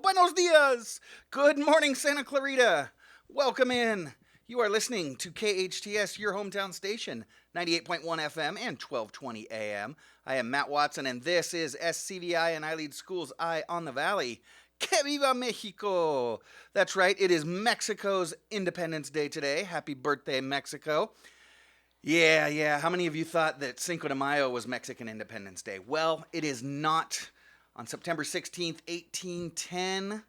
Buenos dias! Good morning, Santa Clarita! Welcome in! You are listening to KHTS, your hometown station, 98.1 FM and 1220 AM. I am Matt Watson, and this is SCVI and iLEAD Schools Eye on the Valley. Que viva Mexico! That's right, it is Mexico's Independence Day today. Happy birthday, Mexico. Yeah. How many of you thought that Cinco de Mayo was Mexican Independence Day? Well, it is not. On September 16th, 1810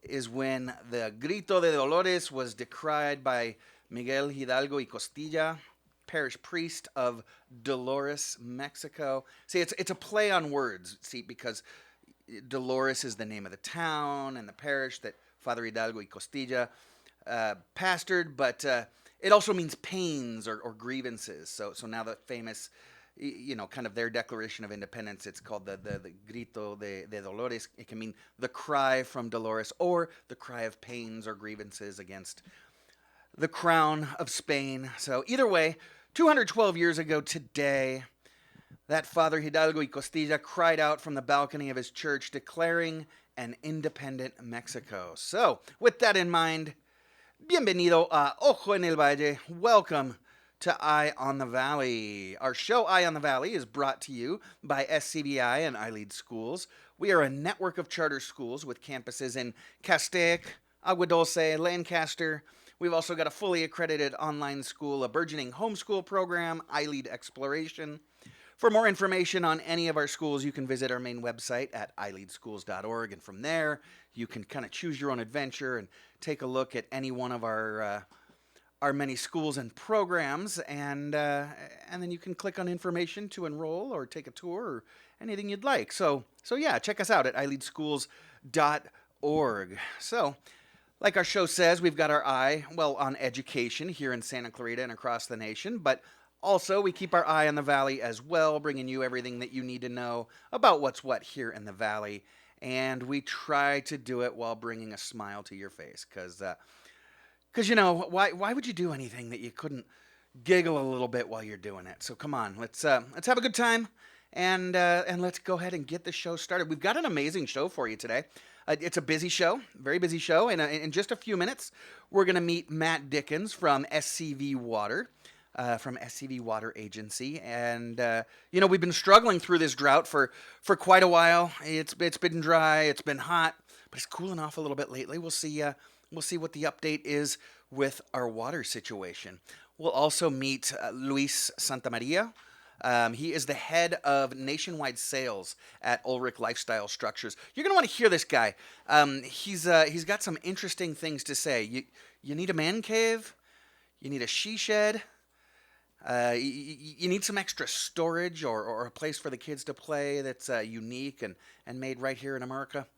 is when the Grito de Dolores was decried by Miguel Hidalgo y Costilla, parish priest of Dolores, Mexico. See, it's a play on words, see, because Dolores is the name of the town and the parish that Father Hidalgo y Costilla pastored, but it also means pains or grievances. So now the famous, kind of their Declaration of Independence, it's called the Grito de Dolores. It can mean the cry from Dolores or the cry of pains or grievances against the crown of Spain. So either way, 212 years ago today, that Father Hidalgo y Costilla cried out from the balcony of his church declaring an independent Mexico. So with that in mind, bienvenido a Ojo en el Valle. Welcome to Eye on the Valley. Our show, Eye on the Valley, is brought to you by SCVI and iLEAD Schools. We are a network of charter schools with campuses in Castaic, Agua Dulce, Lancaster. We've also got a fully accredited online school, a burgeoning homeschool program, iLEAD Exploration. For more information on any of our schools, you can visit our main website at ileadschools.org, and from there, you can kind of choose your own adventure and take a look at any one of our many schools and programs, and then you can click on information to enroll or take a tour or anything you'd like. So yeah, check us out at ileadschools.org. So, like our show says, we've got our eye, on education here in Santa Clarita and across the nation, but also we keep our eye on the Valley as well, bringing you everything that you need to know about what's what here in the Valley, and we try to do it while bringing a smile to your face, because why would you do anything that you couldn't giggle a little bit while you're doing it? So come on, let's have a good time, and let's go ahead and get the show started. We've got an amazing show for you today. It's a busy show, very busy show, and in just a few minutes, we're going to meet Matt Dickens from SCV Water. From SCV Water Agency, and we've been struggling through this drought for quite a while. It's been dry, it's been hot, but it's cooling off a little bit lately. We'll see what the update is with our water situation. We'll also meet Luis Santamaria. He is the head of nationwide sales at Ulrich Lifestyle Structures. You're going to want to hear this guy. He's got some interesting things to say. You need a man cave. You need a she shed. You need some extra storage or a place for the kids to play that's unique and made right here in America.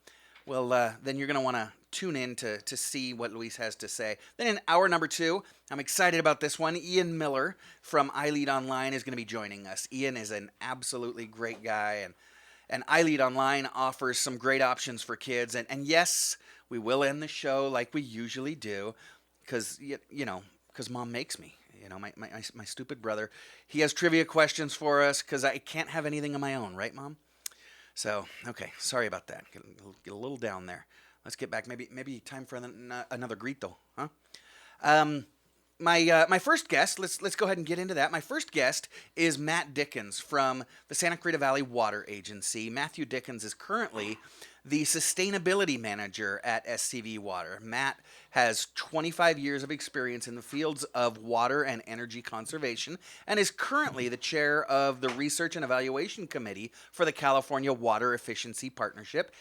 Well, then you're going to want to tune in to see what Luis has to say. Then in hour number 2, I'm excited about this one. Ian Miller from iLEAD Online is going to be joining us. Ian is an absolutely great guy, and iLEAD Online offers some great options for kids. And yes, we will end the show like we usually do, because Mom makes me. My stupid brother. He has trivia questions for us because I can't have anything of my own, right, Mom? So, okay, sorry about that. Get a little down there. Let's get back. Maybe time for another grito, huh? My first guest, let's go ahead and get into that. My first guest is Matt Dickens from the Santa Clarita Valley Water Agency. Matthew Dickens is currently the sustainability manager at SCV Water. Matt has 25 years of experience in the fields of water and energy conservation and is currently the chair of the Research and Evaluation Committee for the California Water Efficiency Partnership,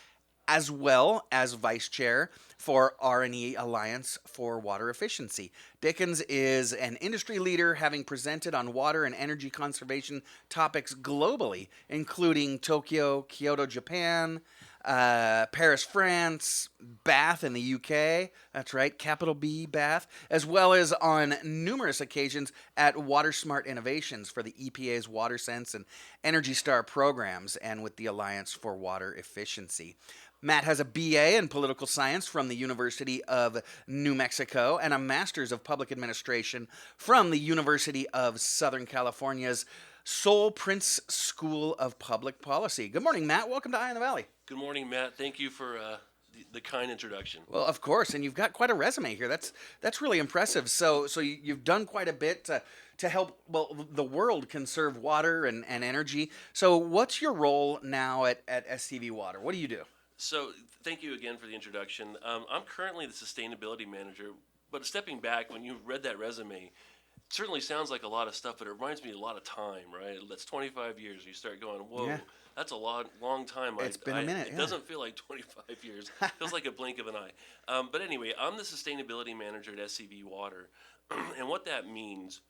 as well as vice chair for R&E Alliance for Water Efficiency. Dickens is an industry leader, having presented on water and energy conservation topics globally, including Tokyo, Kyoto, Japan, Paris, France, Bath in the UK, that's right, capital B, Bath, as well as on numerous occasions at Water Smart Innovations for the EPA's WaterSense and Energy Star programs and with the Alliance for Water Efficiency. Matt has a BA in political science from the University of New Mexico and a master's of public administration from the University of Southern California's Sol Prince School of Public Policy. Good morning, Matt. Welcome to Eye on the Valley. Good morning, Matt. Thank you for the kind introduction. Well, of course, and you've got quite a resume here. That's really impressive. So you've done quite a bit to help the world conserve water and energy. So what's your role now at STV Water? What do you do? So thank you again for the introduction. I'm currently the sustainability manager, but stepping back, when you read that resume, it certainly sounds like a lot of stuff, but it reminds me a lot of time, right? That's 25 years. You start going, whoa, Yeah, that's a long time. it's been a minute. It Yeah. doesn't feel like 25 years. It feels like a blink of an eye. But anyway, I'm the sustainability manager at SCV Water. And what that means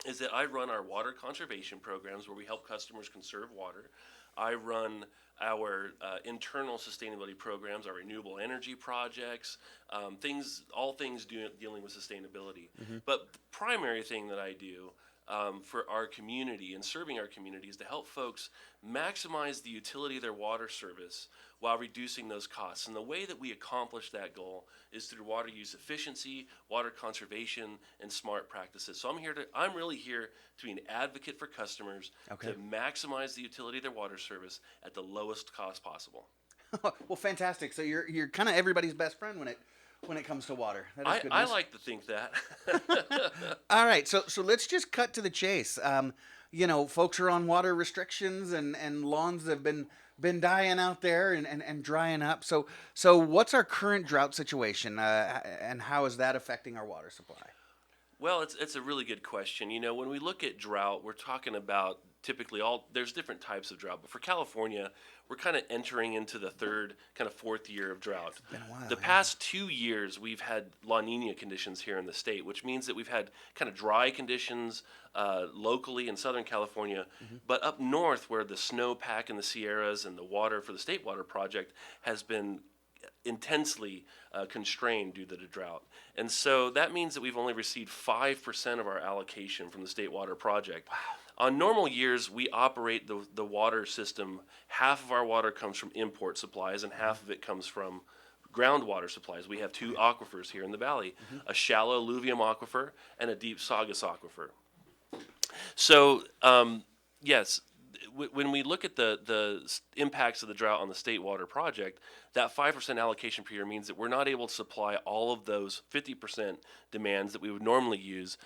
is that I run our water conservation programs where we help customers conserve water. I run our internal sustainability programs, our renewable energy projects, all things dealing with sustainability. But the primary thing that I do for our community and serving our community is to help folks maximize the utility of their water service while reducing those costs. And the way that we accomplish that goal is through water use efficiency, water conservation, and smart practices. So I'm really here to be an advocate for customers to maximize the utility of their water service at the lowest cost possible. Well, fantastic. So you're kind of everybody's best friend when it comes to water. That is good I news. like to think that. All right, so let's just cut to the chase. Folks are on water restrictions, and lawns have been dying out there and drying up. So what's our current drought situation, and how is that affecting our water supply? Well, it's a really good question. You know, when we look at drought, we're talking about typically there's different types of drought, but for California, we're kind of entering into the fourth year of drought. It's been a while. The past 2 years, we've had La Nina conditions here in the state, which means that we've had kind of dry conditions locally in Southern California, but up north where the snowpack in the Sierras and the water for the State Water Project has been intensely constrained due to the drought. And so that means that we've only received 5% of our allocation from the State Water Project. Wow. On normal years, we operate the water system. Half of our water comes from import supplies and half of it comes from groundwater supplies. We have two aquifers here in the valley, a shallow alluvium aquifer and a deep saugus aquifer. So, yes, when we look at the impacts of the drought on the State Water Project, that 5% allocation per year means that we're not able to supply all of those 50% demands that we would normally use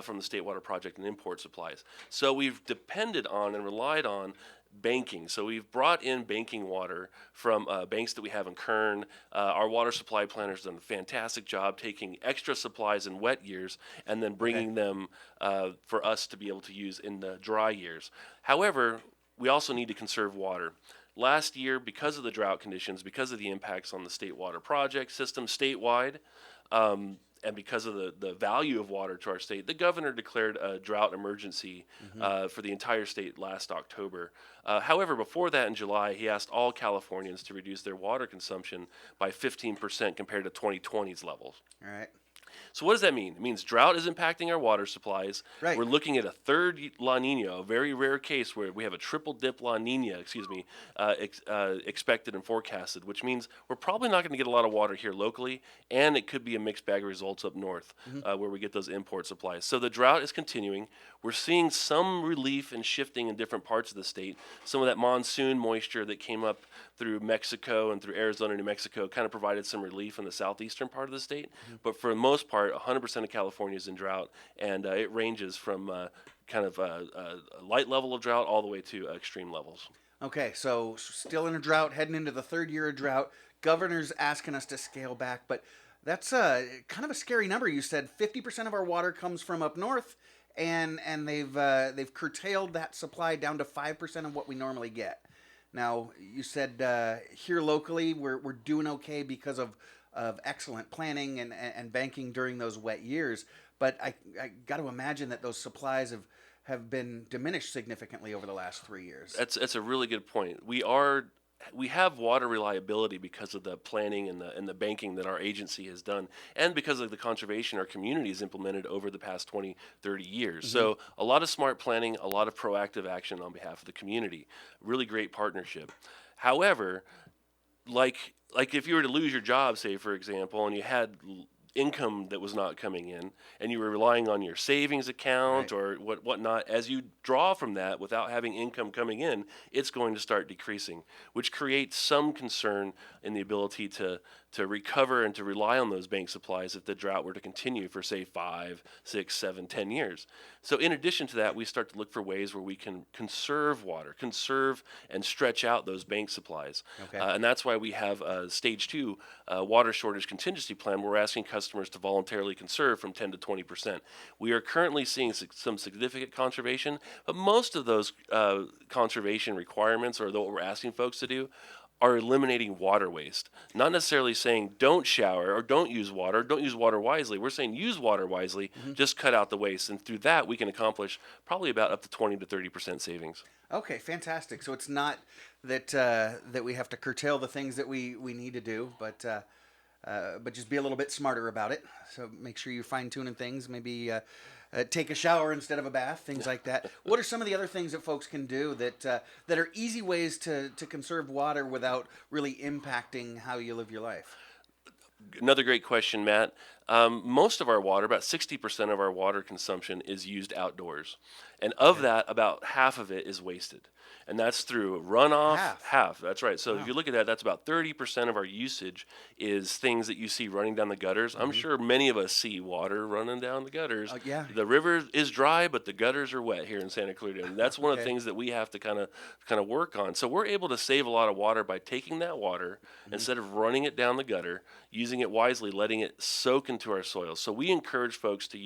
from the State Water Project and import supplies. So we've depended on and relied on banking. So we've brought in banking water from banks that we have in Kern. Our water supply planner's done a fantastic job taking extra supplies in wet years and then bringing them for us to be able to use in the dry years. However, we also need to conserve water. Last year, because of the drought conditions, because of the impacts on the State Water Project system statewide, and because of the value of water to our state, the governor declared a drought emergency for the entire state last October. However, before that in July, he asked all Californians to reduce their water consumption by 15% compared to 2020's levels. All right. So what does that mean? It means drought is impacting our water supplies. Right. We're looking at a third La Nina, a very rare case where we have a triple dip La Nina, expected and forecasted, which means we're probably not going to get a lot of water here locally, and it could be a mixed bag of results up north where we get those import supplies. So the drought is continuing. We're seeing some relief and shifting in different parts of the state. Some of that monsoon moisture that came up through Mexico and through Arizona, New Mexico, kind of provided some relief in the southeastern part of the state. But for the most part, 100% of California is in drought, and it ranges from kind of a light level of drought all the way to extreme levels. Okay, so still in a drought, heading into the third year of drought. Governor's asking us to scale back, but that's kind of a scary number. You said 50% of our water comes from up north, and they've curtailed that supply down to 5% of what we normally get. Now, you said here locally we're doing okay because of excellent planning and banking during those wet years, but I got to imagine that those supplies have been diminished significantly over the last 3 years. That's a really good point. We have water reliability because of the planning and the banking that our agency has done, and because of the conservation our community has implemented over the past 20, 30 years. So a lot of smart planning, a lot of proactive action on behalf of the community. Really great partnership. However, like if you were to lose your job, say, for example, and you had income that was not coming in, and you were relying on your savings account Right. or whatnot. As you draw from that without having income coming in, it's going to start decreasing, which creates some concern in the ability to recover and to rely on those bank supplies if the drought were to continue for, say, 5, 6, 7, 10 years. So in addition to that, we start to look for ways where we can conserve water, conserve and stretch out those bank supplies. Okay. And that's why we have a stage 2 water shortage contingency plan where we're asking customers to voluntarily conserve from 10 to 20%. We are currently seeing some significant conservation, but most of those conservation requirements, or what we're asking folks to do, are eliminating water waste. Not necessarily saying don't shower or don't use water, don't use water wisely. We're saying use water wisely, Hmm. just cut out the waste. And through that, we can accomplish probably about up to 20 to 30% savings. Okay, fantastic. So it's not that that we have to curtail the things that we need to do, but just be a little bit smarter about it. So make sure you're fine tuning things. Maybe take a shower instead of a bath, things like that. What are some of the other things that folks can do that are easy ways to conserve water without really impacting how you live your life? Another great question, Matt. Most of our water, about 60% of our water consumption, is used outdoors. And of Okay. that, about half of it is wasted. And that's through runoff, Half. half. That's right. So if Wow. you look at that, that's about 30% of our usage is things that you see running down the gutters. I'm Hmm. sure many of us see water running down the gutters. Yeah. The river is dry, but the gutters are wet here in Santa Clarita. And that's one of the Okay. things that we have to kind of work on. So we're able to save a lot of water by taking that water, Hmm. instead of running it down the gutter, using it wisely, letting it soak into our soil. So we encourage folks to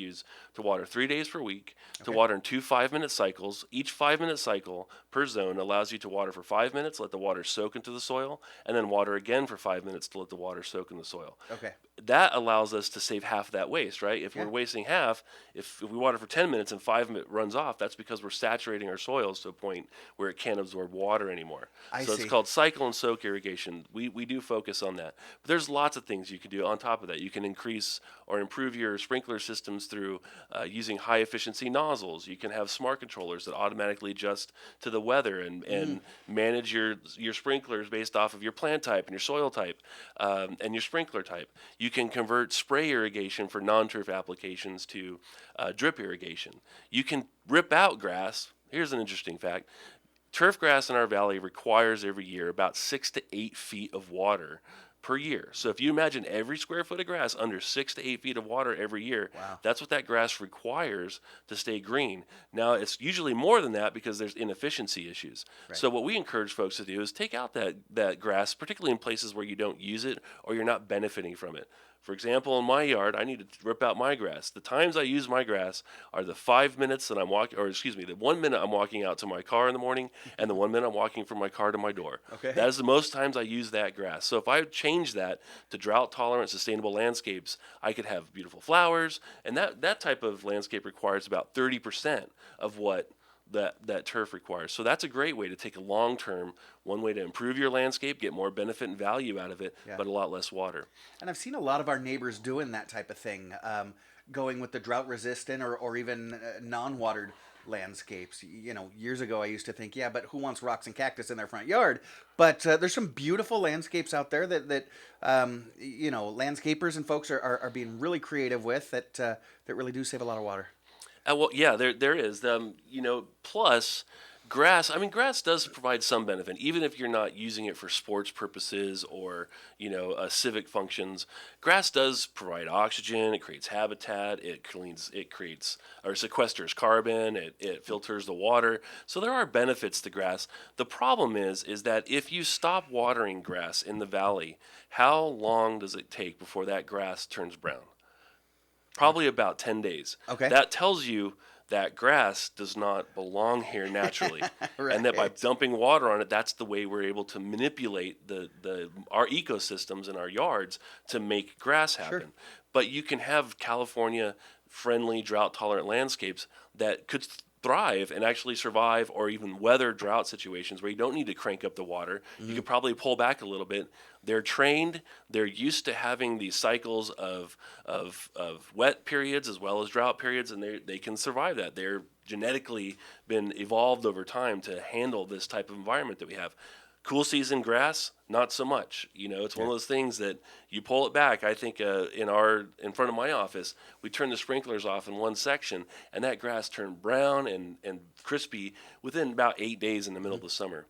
water 3 days per week, to Okay. water in 2 5-minute cycles. Each 5-minute cycle per zone allows you to water for 5 minutes, let the water soak into the soil, and then water again for 5 minutes to let the water soak in the soil. Okay. That allows us to save half of that waste, right? If Yeah. we're wasting half, if we water for 10 minutes and 5 minutes runs off, that's because we're saturating our soils to a point where it can't absorb water anymore. I So it's see. called cycle and soak irrigation. We do focus on that. But there's lots of things you can do on top of that. You can increase or improve your sprinkler systems through using high efficiency nozzles. You can have smart controllers that automatically adjust to the weather and manage your sprinklers based off of your plant type and your soil type, and your sprinkler type. You can convert spray irrigation for non-turf applications to drip irrigation. You can rip out grass. Here's an interesting fact. Turf grass in our valley requires every year about 6 to 8 feet of water per year. So if you imagine every square foot of grass under 6 to 8 feet of water every year, Wow. that's what that grass requires to stay green. Now it's usually more than that because there's inefficiency issues. Right. So what we encourage folks to do is take out that grass, particularly in places where you don't use it or you're not benefiting from it. For example, in my yard, I need to rip out my grass. The times I use my grass are the 5 minutes that I'm walking, or excuse me, the 1 minute I'm walking out to my car in the morning, and the 1 minute I'm walking from my car to my door. Okay. That is the most times I use that grass. So if I change that to drought tolerant, sustainable landscapes, I could have beautiful flowers, and that type of landscape requires about 30% of what that turf requires. So that's a great way to take a long term, one way to improve your landscape, get more benefit and value out of it, Yeah. but a lot less water. And I've seen a lot of our neighbors doing that type of thing, going with the drought resistant or even non-watered landscapes. You know, years ago I used to think, yeah, but who wants rocks and cactus in their front yard? But there's some beautiful landscapes out there that you know, landscapers and folks are being really creative with that really do save a lot of water. Well, yeah, there is. Plus grass. I mean, grass does provide some benefit, even if you're not using it for sports purposes or civic functions. Grass does provide oxygen. It creates habitat. It creates or sequesters carbon. It filters the water. So there are benefits to grass. The problem is that if you stop watering grass in the valley, how long does it take before that grass turns brown? Probably about 10 days. Okay. That tells you that grass does not belong here naturally. And that by Right. dumping water on it, that's the way we're able to manipulate our ecosystems in our yards to make grass Sure. happen. But you can have California friendly, drought tolerant landscapes that could thrive and actually survive or even weather drought situations where you don't need to crank up the water. You Hmm. could probably pull back a little bit. They're trained, they're used to having these cycles of wet periods as well as drought periods, and they can survive that. They're genetically been evolved over time to handle this type of environment that we have. Cool season grass, not so much. It's one of those things that you pull it back. I think in front of my office, we turned the sprinklers off in one section, and that grass turned brown and crispy within about 8 days in the middle of the summer.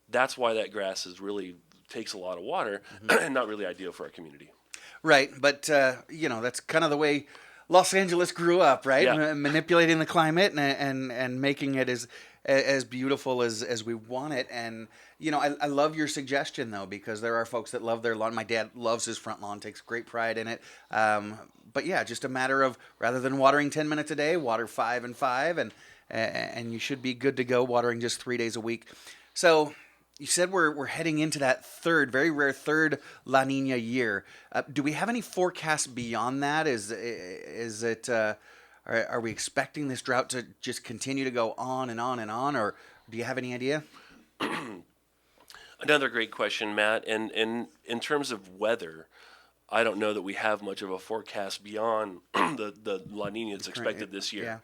That's why that grass really takes a lot of water and not really ideal for our community. Right, but that's kind of the way Los Angeles grew up, right? Yeah. Manipulating the climate and making it as beautiful as we want it. And I love your suggestion though, because there are folks that love their lawn. My dad loves his front lawn, takes great pride in it. But yeah, just a matter of, rather than watering 10 minutes a day, water 5 and 5, and you should be good to go watering just 3 days a week. So you said we're heading into that very rare third La Nina year. Do we have any forecasts beyond that? Is it? Are we expecting this drought to just continue to go on and on and on, or do you have any idea? Another great question, Matt. And in terms of weather, I don't know that we have much of a forecast beyond the La Nina that's expected this year. Yeah.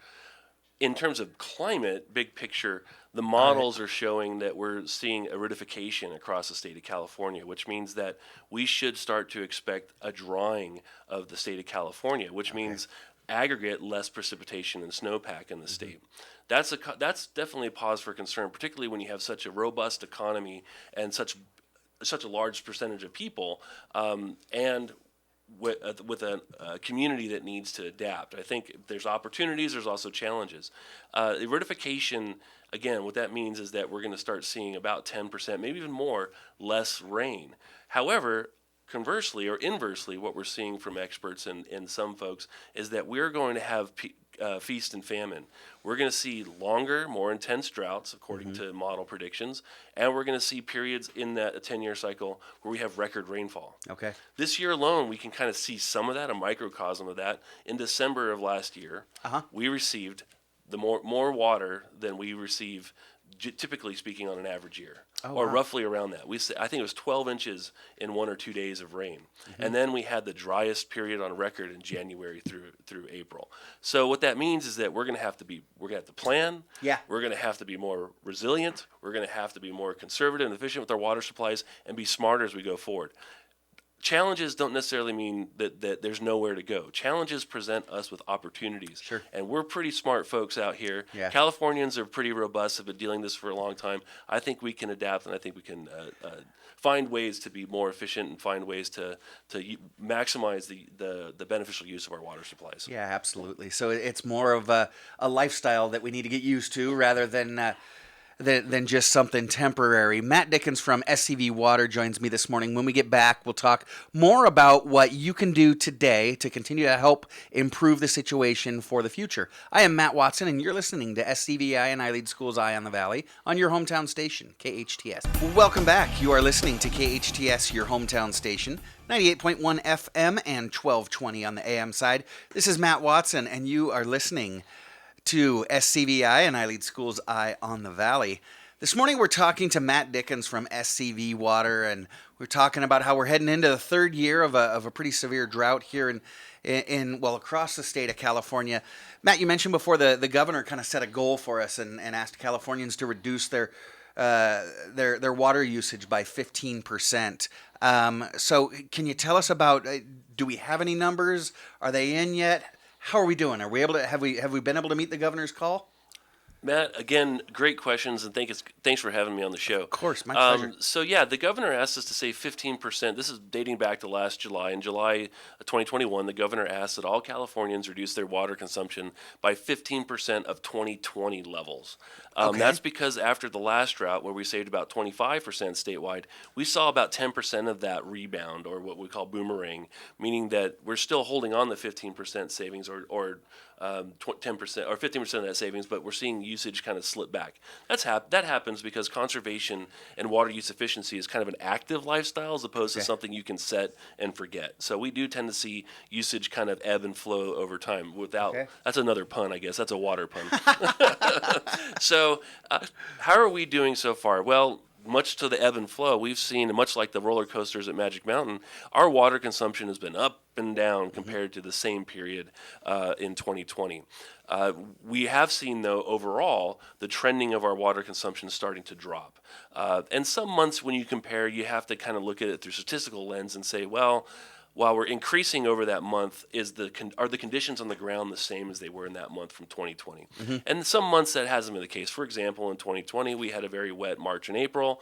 In terms of climate, big picture, the models are showing that we're seeing aridification across the state of California, which means that we should start to expect a drying of the state of California, which means aggregate less precipitation and snowpack in the state. That's definitely a cause for concern, particularly when you have such a robust economy and such a large percentage of people, and with a community that needs to adapt. I think there's opportunities, there's also challenges. Aridification, again, what that means is that we're going to start seeing about 10%, maybe even more, less rain. However, conversely or inversely, what we're seeing from experts and some folks is that we're going to have feast and famine. We're going to see longer, more intense droughts, according to model predictions, and we're going to see periods in that 10-year cycle where we have record rainfall. Okay. This year alone, we can kind of see some of that, a microcosm of that. In December of last year, we received more water than we receive, typically speaking, on an average year, roughly around that. I think it was 12 inches in 1 or 2 days of rain, and then we had the driest period on record in January through April. So what that means is that we're going to have to plan. Yeah. We're going to have to be more resilient. We're going to have to be more conservative and efficient with our water supplies, and be smarter as we go forward. Challenges don't necessarily mean that there's nowhere to go. Challenges present us with opportunities. Sure. And we're pretty smart folks out here. Yeah. Californians are pretty robust, have been dealing this for a long time. I think we can adapt, and I think we can find ways to be more efficient and find ways to maximize the beneficial use of our water supplies. Yeah, absolutely. So it's more of a lifestyle that we need to get used to rather than just something temporary. Matt Dickens from SCV Water joins me this morning. When we get back, we'll talk more about what you can do today to continue to help improve the situation for the future. I am Matt Watson, and you're listening to SCVI and iLEAD Schools Eye on the Valley on your hometown station, KHTS. Welcome back. You are listening to KHTS, your hometown station, 98.1 FM and 1220 on the AM side. This is Matt Watson, and you are listening to SCVI and iLEAD Schools Eye on the Valley. This morning we're talking to Matt Dickens from SCV Water, and we're talking about how we're heading into the third year of a pretty severe drought here in across the state of California. Matt, you mentioned before the governor kind of set a goal for us and asked Californians to reduce their water usage by 15%. So can you tell us about, do we have any numbers? Are they in yet? How are we doing? Are we able to have we been able to meet the governor's call? Matt, again, great questions, and thanks for having me on the show. Of course, my pleasure. So yeah, the governor asked us to save 15%. This is dating back to last July. In July of 2021, the governor asked that all Californians reduce their water consumption by 15% of 2020 levels. That's because after the last drought, where we saved about 25% statewide, we saw about 10% of that rebound, or what we call boomerang, meaning that we're still holding on the 15% savings, or 10% or 15% of that savings, but we're seeing usage kind of slip back. That happens because conservation and water use efficiency is kind of an active lifestyle as opposed to something you can set and forget. So we do tend to see usage kind of ebb and flow over time. That's another pun, I guess. That's a water pun. So how are we doing so far? Well, much to the ebb and flow, we've seen, much like the roller coasters at Magic Mountain, our water consumption has been up and down compared to the same period in 2020. We have seen, though, overall, the trending of our water consumption starting to drop. And some months when you compare, you have to kind of look at it through statistical lens and say, well, while we're increasing over that month, are the conditions on the ground the same as they were in that month from 2020? And some months that hasn't been the case. For example, in 2020, we had a very wet March and April.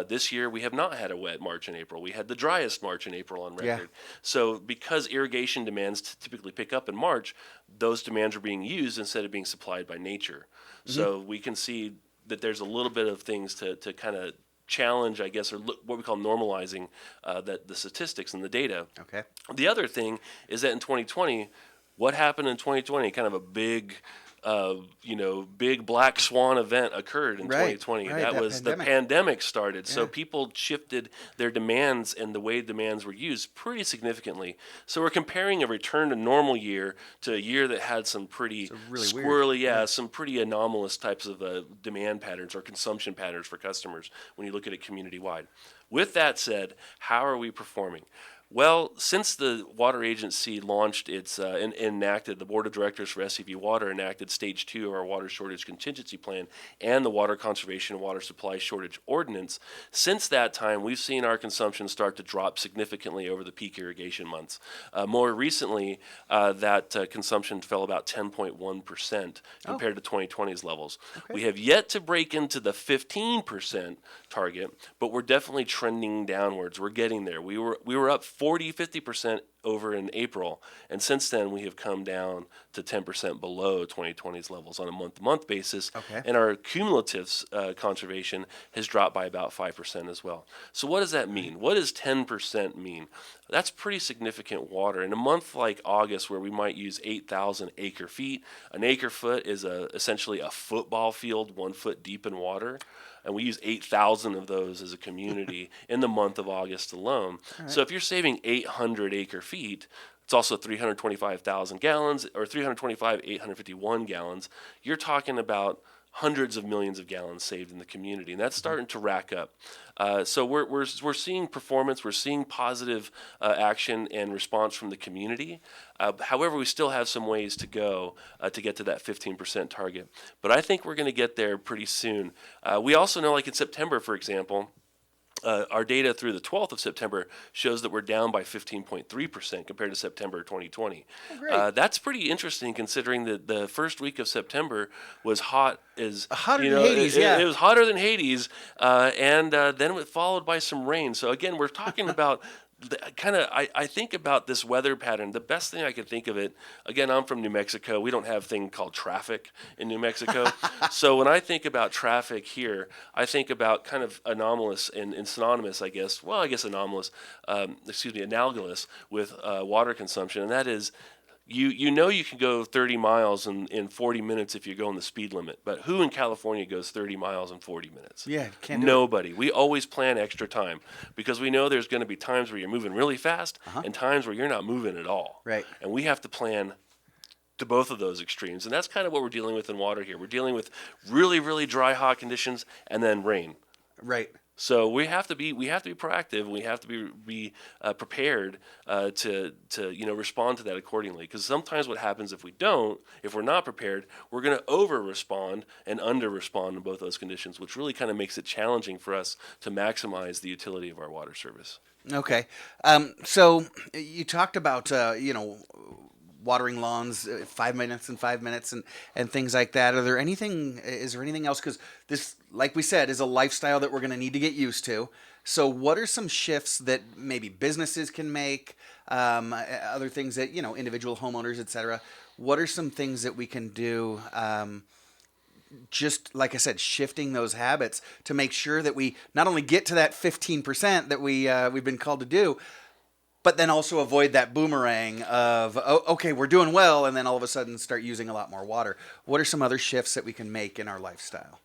This year, we have not had a wet March and April. We had the driest March and April on record. Yeah. So because irrigation demands typically pick up in March, those demands are being used instead of being supplied by nature. So we can see that there's a little bit of things to kind of challenge, I guess, or what we call normalizing the statistics and the data. Okay. The other thing is that in 2020, what happened in 2020? Kind of a big, big black swan event occurred in 2020. Right, That that was pandemic. the pandemic started. Yeah. So people shifted their demands and the way demands were used pretty significantly. So we're comparing a return to normal year to a year that had some pretty really weird. squirrely, some pretty anomalous types of demand patterns or consumption patterns for customers when you look at it community-wide. With that said, how are we performing? Well, since the Water Agency launched its and enacted, the Board of Directors for SCV Water enacted Stage 2 of our Water Shortage Contingency Plan and the Water Conservation and Water Supply Shortage Ordinance, since that time, we've seen our consumption start to drop significantly over the peak irrigation months. More recently, that consumption fell about 10.1% compared to 2020's levels. Okay. We have yet to break into the 15% target, but we're definitely trending downwards. We're getting there. We were up 50% over in April, and since then we have come down to 10% below 2020's levels on a month-to-month basis. Okay. And our cumulative conservation has dropped by about 5% as well. So what does that mean? What does 10% mean? That's pretty significant water. In a month like August, where we might use 8,000 acre feet, an acre foot is essentially a football field 1 foot deep in water. And we use 8,000 of those as a community in the month of August alone. Right. So if you're saving 800 acre feet, it's also 325,000 gallons, or 851 gallons. You're talking about hundreds of millions of gallons saved in the community, and that's starting to rack up. So we're seeing performance, we're seeing positive action and response from the community. However, we still have some ways to go to get to that 15% target. But I think we're going to get there pretty soon. We also know, like in September, for example, our data through the 12th of September shows that we're down by 15.3% compared to September 2020. Oh, great. That's pretty interesting, considering that the first week of September was hot as Hotter than Hades, yeah. It was hotter than Hades, and then it followed by some rain. So again, we're talking about I think about this weather pattern. The best thing I can think of it, again, I'm from New Mexico. We don't have a thing called traffic in New Mexico. So when I think about traffic here, I think about kind of anomalous and synonymous, I guess. Well, I guess anomalous, analogous with water consumption. And that is, you know you can go 30 miles in 40 minutes if you go in the speed limit. But who in California goes 30 miles in 40 minutes? Yeah, can't do it. Nobody. We always plan extra time because we know there's going to be times where you're moving really fast and times where you're not moving at all. Right. And we have to plan to both of those extremes. And that's kind of what we're dealing with in water here. We're dealing with really, really dry, hot conditions and then rain. Right. So we have to be proactive. We have to be prepared to respond to that accordingly. Because sometimes what happens if we're not prepared, we're going to over respond and under respond in both those conditions, which really kind of makes it challenging for us to maximize the utility of our water service. Okay. So you talked about watering lawns 5 minutes and 5 minutes and things like that. Is there anything else? Because this, like we said, is a lifestyle that we're going to need to get used to. So what are some shifts that maybe businesses can make, other things that, individual homeowners, et cetera? What are some things that we can do, just like I said, shifting those habits to make sure that we not only get to that 15% that we've been called to do, but then also avoid that boomerang of, okay, we're doing well, and then all of a sudden start using a lot more water. What are some other shifts that we can make in our lifestyle?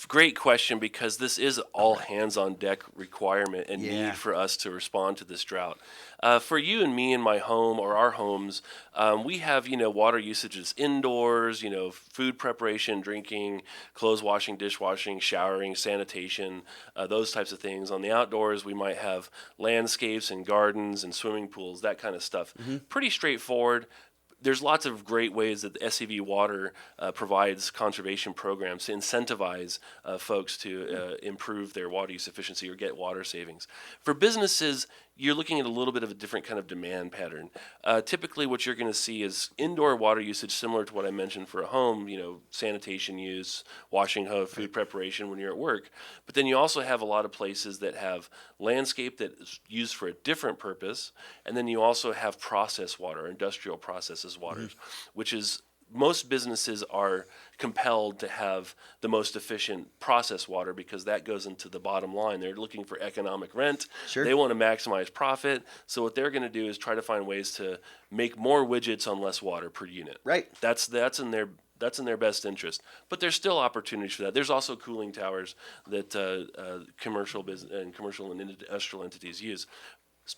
Great question, because this is all hands on deck requirement and Yeah. need for us to respond to this drought. For you and me in my home or our homes, we have water usages indoors, food preparation, drinking, clothes washing, dishwashing, showering, sanitation, those types of things. On the outdoors, we might have landscapes and gardens and swimming pools, that kind of stuff. Pretty straightforward. There's lots of great ways that the SCV Water provides conservation programs to incentivize folks to improve their water use efficiency or get water savings. For businesses, you're looking at a little bit of a different kind of demand pattern. Typically, what you're going to see is indoor water usage similar to what I mentioned for a home, sanitation use, washing, food preparation when you're at work. But then you also have a lot of places that have landscape that is used for a different purpose. And then you also have process water, industrial processes waters, which is most businesses are compelled to have the most efficient process water because that goes into the bottom line. They're looking for economic rent. Sure. They want to maximize profit. So what they're going to do is try to find ways to make more widgets on less water per unit. Right. That's in their best interest. But there's still opportunities for that. There's also cooling towers that commercial and industrial entities use.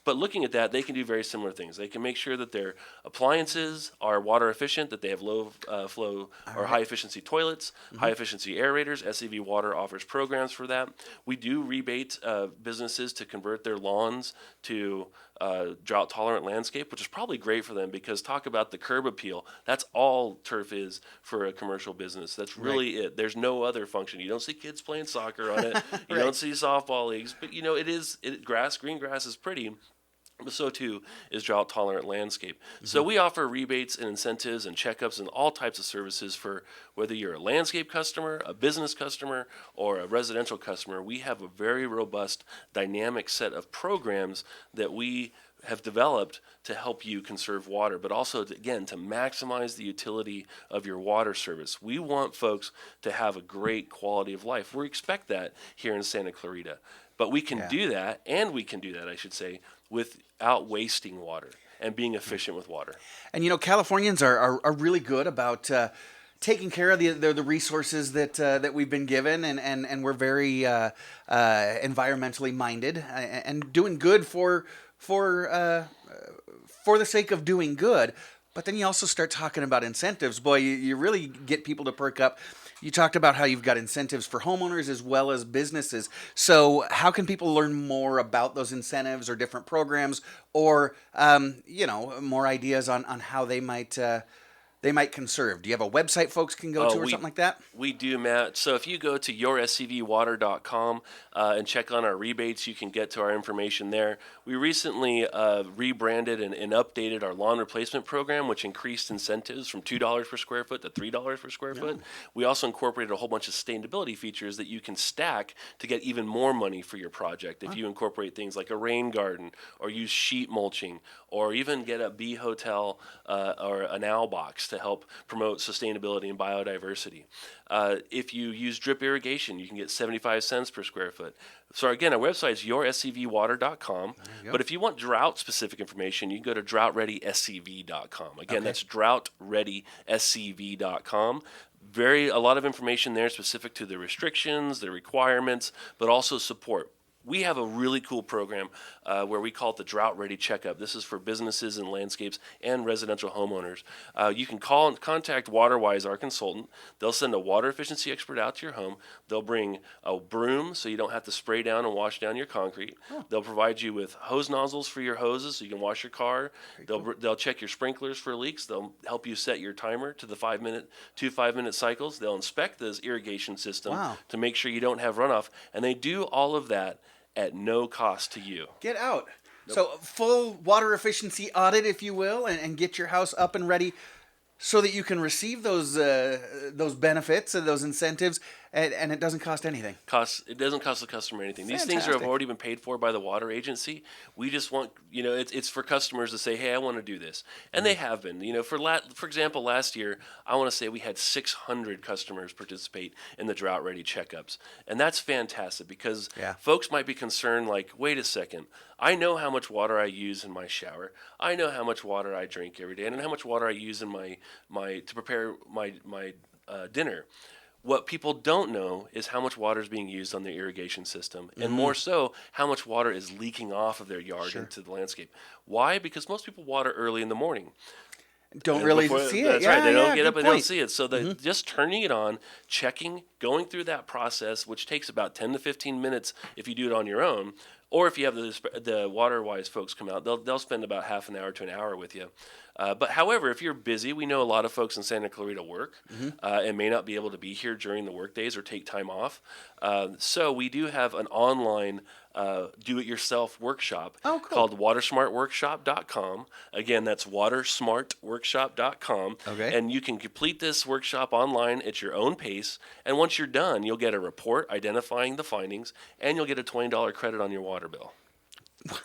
But looking at that, they can do very similar things. They can make sure that their appliances are water efficient, that they have low flow or high efficiency toilets, high efficiency aerators. SCV Water offers programs for that. We do rebate businesses to convert their lawns to drought tolerant landscape, which is probably great for them because talk about the curb appeal. That's all turf is for a commercial business. That's really it. There's no other function. You don't see kids playing soccer on it. You don't see softball leagues, but green grass is pretty. But so too is drought tolerant landscape. So we offer rebates and incentives and checkups and all types of services for whether you're a landscape customer, a business customer, or a residential customer. We have a very robust, dynamic set of programs that we have developed to help you conserve water, but also, to maximize the utility of your water service. We want folks to have a great quality of life. We expect that here in Santa Clarita. But we can do that, I should say, without wasting water and being efficient with water. And Californians are really good about taking care of the resources that we've been given, and we're very environmentally minded and doing good for the sake of doing good. But then you also start talking about incentives. Boy, you really get people to perk up. You talked about how you've got incentives for homeowners as well as businesses. So how can people learn more about those incentives or different programs, or more ideas on how they might conserve? Do you have a website folks can go to or something like that? We do, Matt. So if you go to yourscvwater.com and check on our rebates, you can get to our information there. We recently rebranded and updated our lawn replacement program, which increased incentives from $2 per square foot to $3 per square foot. We also incorporated a whole bunch of sustainability features that you can stack to get even more money for your project. If you incorporate things like a rain garden, or use sheet mulching, or even get a bee hotel or an owl box to help promote sustainability and biodiversity. If you use drip irrigation, you can get 75 cents per square foot. So again, our website is yourscvwater.com. But if you want drought-specific information, you can go to droughtreadyscv.com. Again, that's droughtreadyscv.com. A lot of information there specific to the restrictions, the requirements, but also support. We have a really cool program where we call it the Drought Ready Checkup. This is for businesses and landscapes and residential homeowners. You can call and contact WaterWise, our consultant. They'll send a water efficiency expert out to your home. They'll bring a broom so you don't have to spray down and wash down your concrete. They'll provide you with hose nozzles for your hoses so you can wash your car. They'll check your sprinklers for leaks. They'll help you set your timer to the 5-minute cycles. They'll inspect this irrigation system to make sure you don't have runoff. And they do all of that at no cost to you. Get out. So full water efficiency audit, if you will, and get your house up and ready so that you can receive those benefits and those incentives, and it doesn't cost anything. It doesn't cost the customer anything. Fantastic. These things have already been paid for by the water agency. We just want, it's for customers to say, hey, I want to do this. And they have been. For example, last year, I want to say we had 600 customers participate in the Drought Ready checkups. And that's fantastic because folks might be concerned like, wait a second, I know how much water I use in my shower. I know how much water I drink every day, and how much water I use in to prepare my dinner. What people don't know is how much water is being used on their irrigation system, and more so, how much water is leaking off of their yard Sure. into the landscape. Why? Because most people water early in the morning. Don't really see it. That's Yeah, right. They don't yeah, get up good and they don't point. see it. So just turning it on, checking, going through that process, which takes about 10 to 15 minutes if you do it on your own, or if you have the water-wise folks come out, they'll spend about half an hour to an hour with you. But however, if you're busy, we know a lot of folks in Santa Clarita work and may not be able to be here during the work days or take time off. So we do have an online do-it-yourself workshop Oh, cool. called watersmartworkshop.com. Again, that's watersmartworkshop.com. Okay. And you can complete this workshop online at your own pace. And once you're done, you'll get a report identifying the findings, and you'll get a $20 credit on your water bill.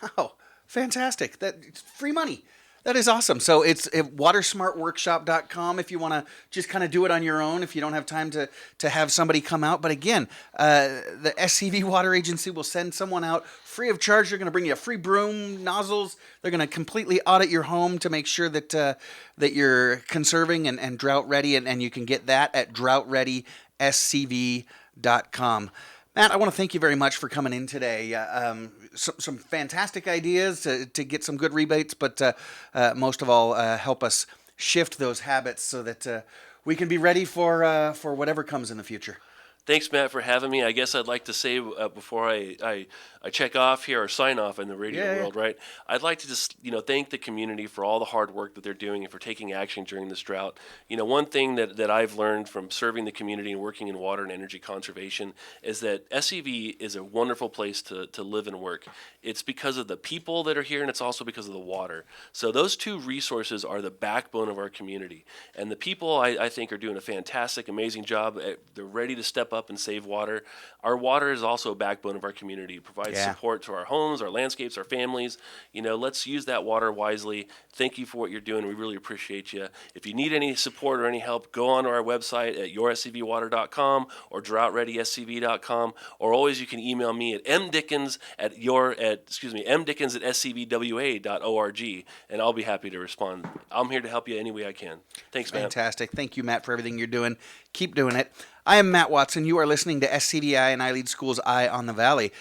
Wow, fantastic. It's free money. That is awesome. So it's at watersmartworkshop.com if you want to just kind of do it on your own if you don't have time to have somebody come out. But again, the SCV Water Agency will send someone out free of charge. They're going to bring you a free broom, nozzles. They're going to completely audit your home to make sure that that you're conserving and drought ready, and you can get that at droughtreadyscv.com. Matt, I want to thank you very much for coming in today. Some fantastic ideas to get some good rebates, but most of all, help us shift those habits so that we can be ready for whatever comes in the future. Thanks, Matt, for having me. I guess I'd like to say before I check off here or sign off in the radio world, right? I'd like to just thank the community for all the hard work that they're doing and for taking action during this drought. One thing that I've learned from serving the community and working in water and energy conservation is that SCV is a wonderful place to live and work. It's because of the people that are here, and it's also because of the water. So those two resources are the backbone of our community. And the people, I think, are doing a fantastic, amazing job. They're ready to step up and save water. Our water is also a backbone of our community. It provides support to our homes, our landscapes, our families. Let's use that water wisely. Thank you for what you're doing. We really appreciate you. If you need any support or any help, go on to our website at yourscvwater.com or droughtreadyscv.com, or always you can email me at mdickens at scvwa.org, and I'll be happy to respond. I'm here to help you any way I can. Thanks, Matt. Fantastic. Thank you, Matt, for everything you're doing. Keep doing it. I am Matt Watson. You are listening to SCVI and iLEAD School's Eye on the Valley.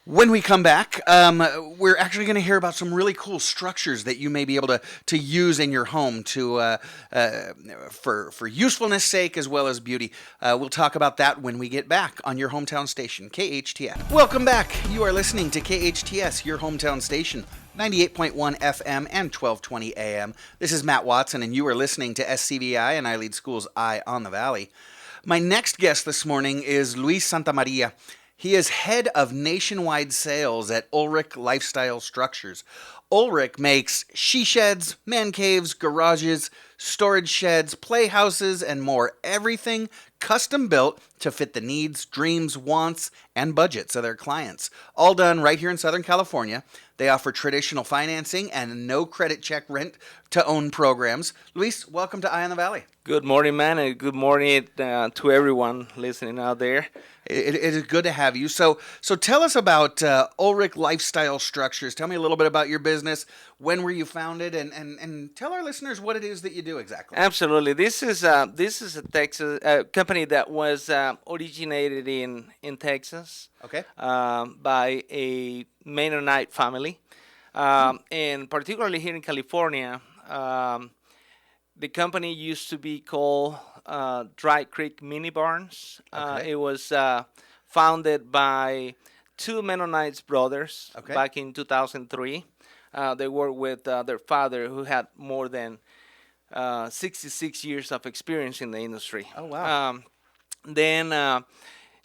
When we come back, we're actually going to hear about some really cool structures that you may be able to use in your home for usefulness sake as well as beauty. We'll talk about that when we get back on your hometown station, KHTS. Welcome back. You are listening to KHTS, your hometown station, 98.1 FM and 1220 AM. This is Matt Watson, and you are listening to SCVI and iLEAD School's Eye on the Valley. My next guest this morning is Luis Santamaria. He is head of nationwide sales at Ulrich Lifestyle Structures. Ulrich makes she sheds, man caves, garages, storage sheds, playhouses, and more. Everything custom built to fit the needs, dreams, wants, and budgets of their clients. All done right here in Southern California. They offer traditional financing and no credit check rent to own programs. Luis, welcome to Eye on the Valley. Good morning, man, and good morning to everyone listening out there. It is good to have you. So tell us about Ulrich Lifestyle Structures. Tell me a little bit about your business. When were you founded, and tell our listeners what it is that you do exactly. Absolutely. This is a Texas company that was originated in Texas. Okay. By a Mennonite family, and particularly here in California. The company used to be called Dry Creek Mini Barns. Okay. It was founded by two Mennonite brothers back in 2003. They worked with their father, who had more than 66 years of experience in the industry. Oh, wow. Then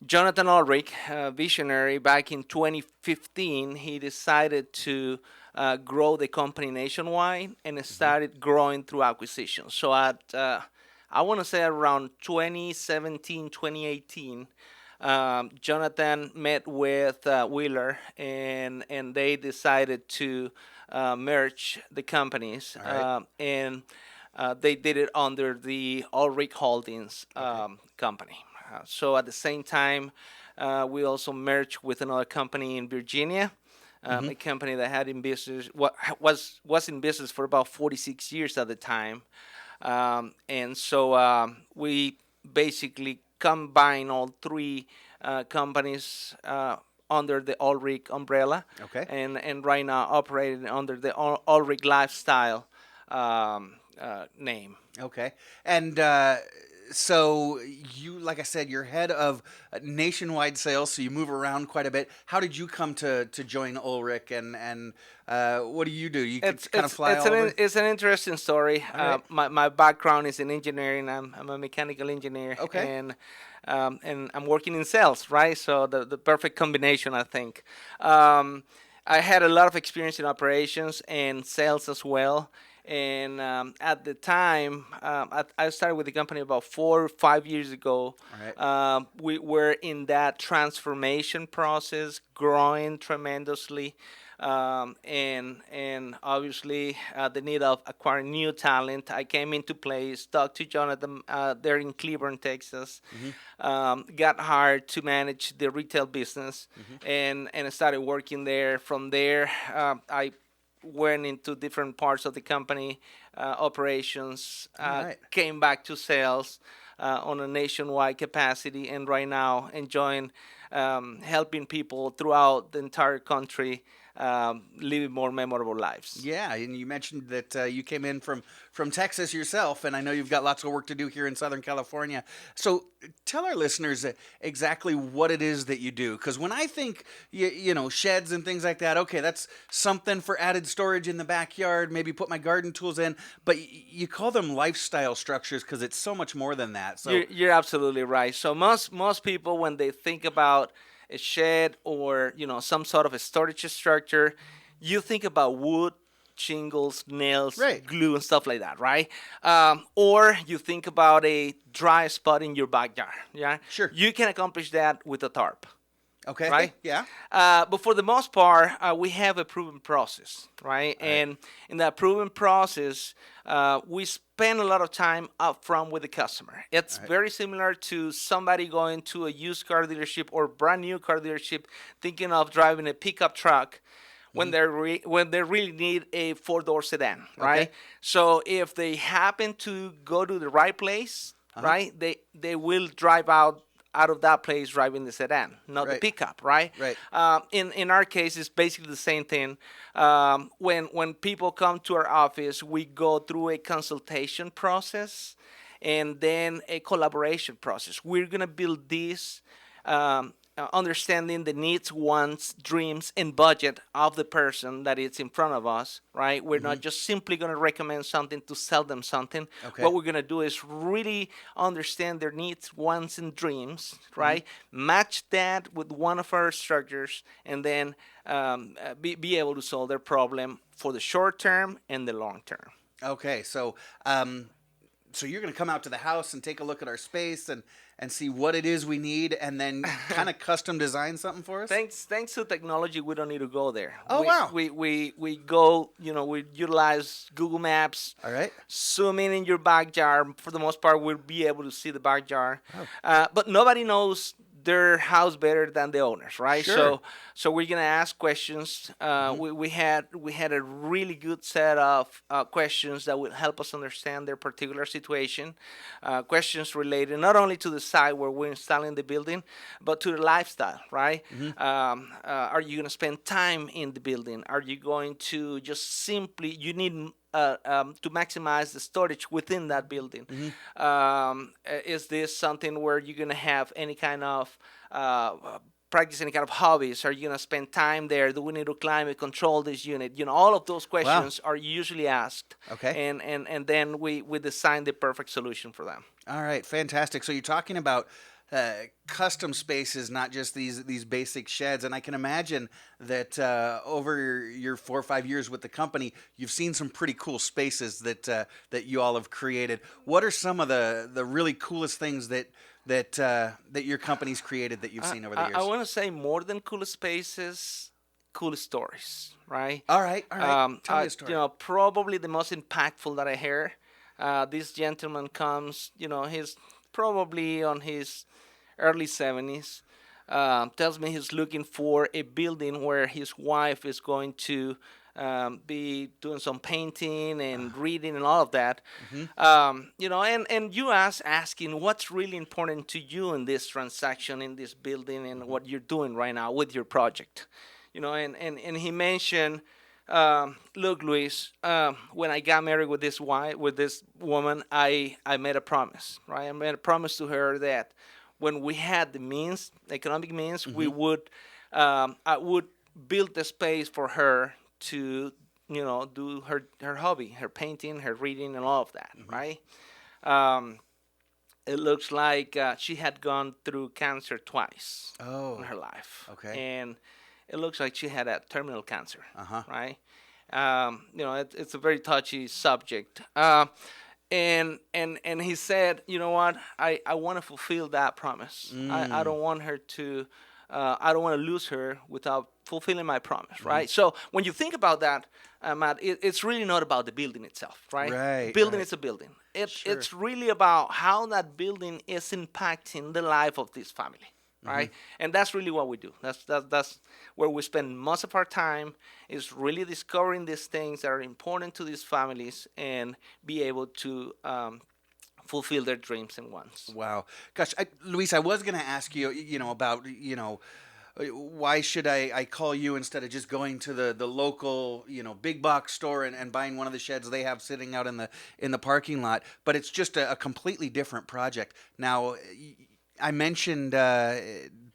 Jonathan Ulrich, visionary, back in 2015, he decided to grow the company nationwide and started growing through acquisitions. So at, I want to say around 2017, 2018, Jonathan met with Wheeler and they decided to merge the companies. Right. And they did it under the Ulrich Holdings company. So at the same time, we also merged with another company in Virginia, a company that had in business was in business for about 46 years at the time, and so we basically combine all three companies under the Ulrich umbrella. Okay. And right now operating under the Ulrich Lifestyle name. Okay. And so you, like I said, you're head of nationwide sales, so you move around quite a bit. How did you come to join Ulrich, and what do? You kind of fly all over? It's an interesting story. All right. My background is in engineering. I'm a mechanical engineer. Okay. And I'm working in sales, right? So the perfect combination, I think. I had a lot of experience in operations and sales as well. And at the time, I started with the company about 4 or 5 years ago. All right. We were in that transformation process, growing tremendously. And obviously the need of acquiring new talent. I came into place, talked to Jonathan there in Cleburne, Texas, got hired to manage the retail business, and I started working there. From there, I went into different parts of the company, operations, All right. came back to sales on a nationwide capacity, and right now enjoying helping people throughout the entire country living more memorable lives. Yeah, and you mentioned that you came in from Texas yourself, and I know you've got lots of work to do here in Southern California. So tell our listeners exactly what it is that you do, because when I think you know, sheds and things like that, okay, that's something for added storage in the backyard, maybe put my garden tools in, but you call them lifestyle structures because it's so much more than that. So You're absolutely right. So most people, when they think about a shed or some sort of a storage structure, you think about wood, shingles, nails, Right. glue, and stuff like that, right? Or you think about a dry spot in your backyard. Yeah, Sure. You can accomplish that with a tarp. okay, Right? yeah, But for the most part, we have a proven process, right? And in that proven process, we spend a lot of time up front with the customer. It's very similar to somebody going to a used car dealership or brand new car dealership thinking of driving a pickup truck when when they really need a four-door sedan, right? Okay. So if they happen to go to the right place, right, they will drive out of that place driving the sedan, not the Right. pickup, right? Right. In our case, it's basically the same thing. When people come to our office, we go through a consultation process and then a collaboration process. We're gonna build this. Understanding the needs, wants, dreams, and budget of the person that is in front of us, right? We're not just simply going to recommend something to sell them something. Okay. What we're going to do is really understand their needs, wants, and dreams, right? Match that with one of our structures, and then be able to solve their problem for the short term and the long term. Okay, so so you're going to come out to the house and take a look at our space and see what it is we need, and then kind of custom design something for us? Thanks to technology, we don't need to go there. Oh, wow. We go, we utilize Google Maps. All right. Zoom in your backyard. For the most part, we'll be able to see the backyard. Oh. But nobody knows their house better than the owners, right? Sure. So we're gonna ask questions. We had a really good set of questions that will help us understand their particular situation. Questions related not only to the site where we're installing the building, but to the lifestyle, right? Are you gonna spend time in the building? Are you going to just simply you need to maximize the storage within that building? Is this something where you're going to have any kind of practice any kind of hobbies? Are you going to spend time there? Do we need to climate control this unit? All of those questions are usually asked. Okay. And then we design the perfect solution for them. All right, fantastic. So you're talking about custom spaces, not just these basic sheds. And I can imagine that over your 4 or 5 years with the company, you've seen some pretty cool spaces that you all have created. What are some of the really coolest things that your company's created that you've seen over the years? I want to say more than cool spaces, cool stories, right? All right. Tell me a story. Probably the most impactful that I hear. This gentleman comes, he's probably on his early 70s, tells me he's looking for a building where his wife is going to be doing some painting and reading and all of that. And you asking what's really important to you in this transaction, in this building, and what you're doing right now with your project. And he mentioned, look, Luis, when I got married with this woman, I made a promise, right? I made a promise to her that when we had the means, economic means, we would, I would build the space for her to, do her hobby, her painting, her reading, and all of that, right? It looks like she had gone through cancer twice in her life. Okay. And it looks like she had a terminal cancer, right? It's a very touchy subject. And he said, you know what? I want to fulfill that promise. I don't want her to. I don't want to lose her without fulfilling my promise, right? So when you think about that, Matt, it's really not about the building itself, right? Right. Building is a building. It's really about how that building is impacting the life of this family, right? And that's really what we do. That's where we spend most of our time, is really discovering these things that are important to these families and be able to fulfill their dreams and wants. Wow. Gosh, Luis, I was going to ask you, about, why should I call you instead of just going to the local, big box store and buying one of the sheds they have sitting out in the parking lot? But it's just a completely different project. Now, I mentioned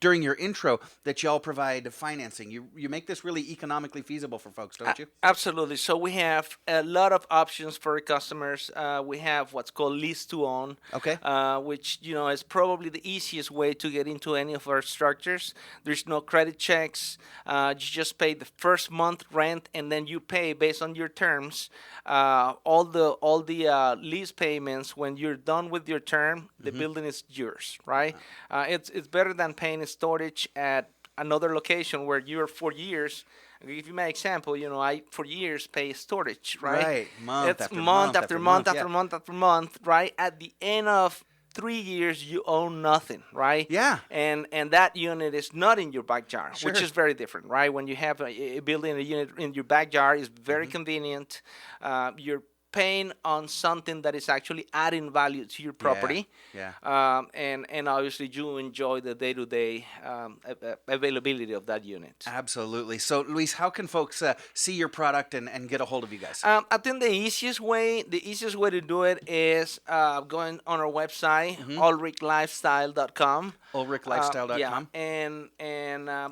during your intro that y'all provide financing. You make this really economically feasible for folks, don't you? Absolutely. So we have a lot of options for our customers. We have what's called lease to own, Okay. Which is probably the easiest way to get into any of our structures. There's no credit checks. You just pay the first month rent, and then you pay based on your terms. All the lease payments. When you're done with your term, the building is yours, right? It's better than paying storage at another location where you're for years. I'll give you my example. I for years pay storage, right? Right. Month It's after month month after after month month, after yeah. month after month, right? At the end of 3 years, you own nothing, right? Yeah. And that unit is not in your backyard, which Sure. is very different, right? When you have a building, a unit in your backyard, is very convenient. You're paying on something that is actually adding value to your property. Yeah. And obviously you enjoy the day-to-day availability of that unit. Absolutely. So, Luis, how can folks see your product and get a hold of you guys? I think the easiest way to do it is going on our website, ulrichlifestyle.com. UlrichLifestyle.com. And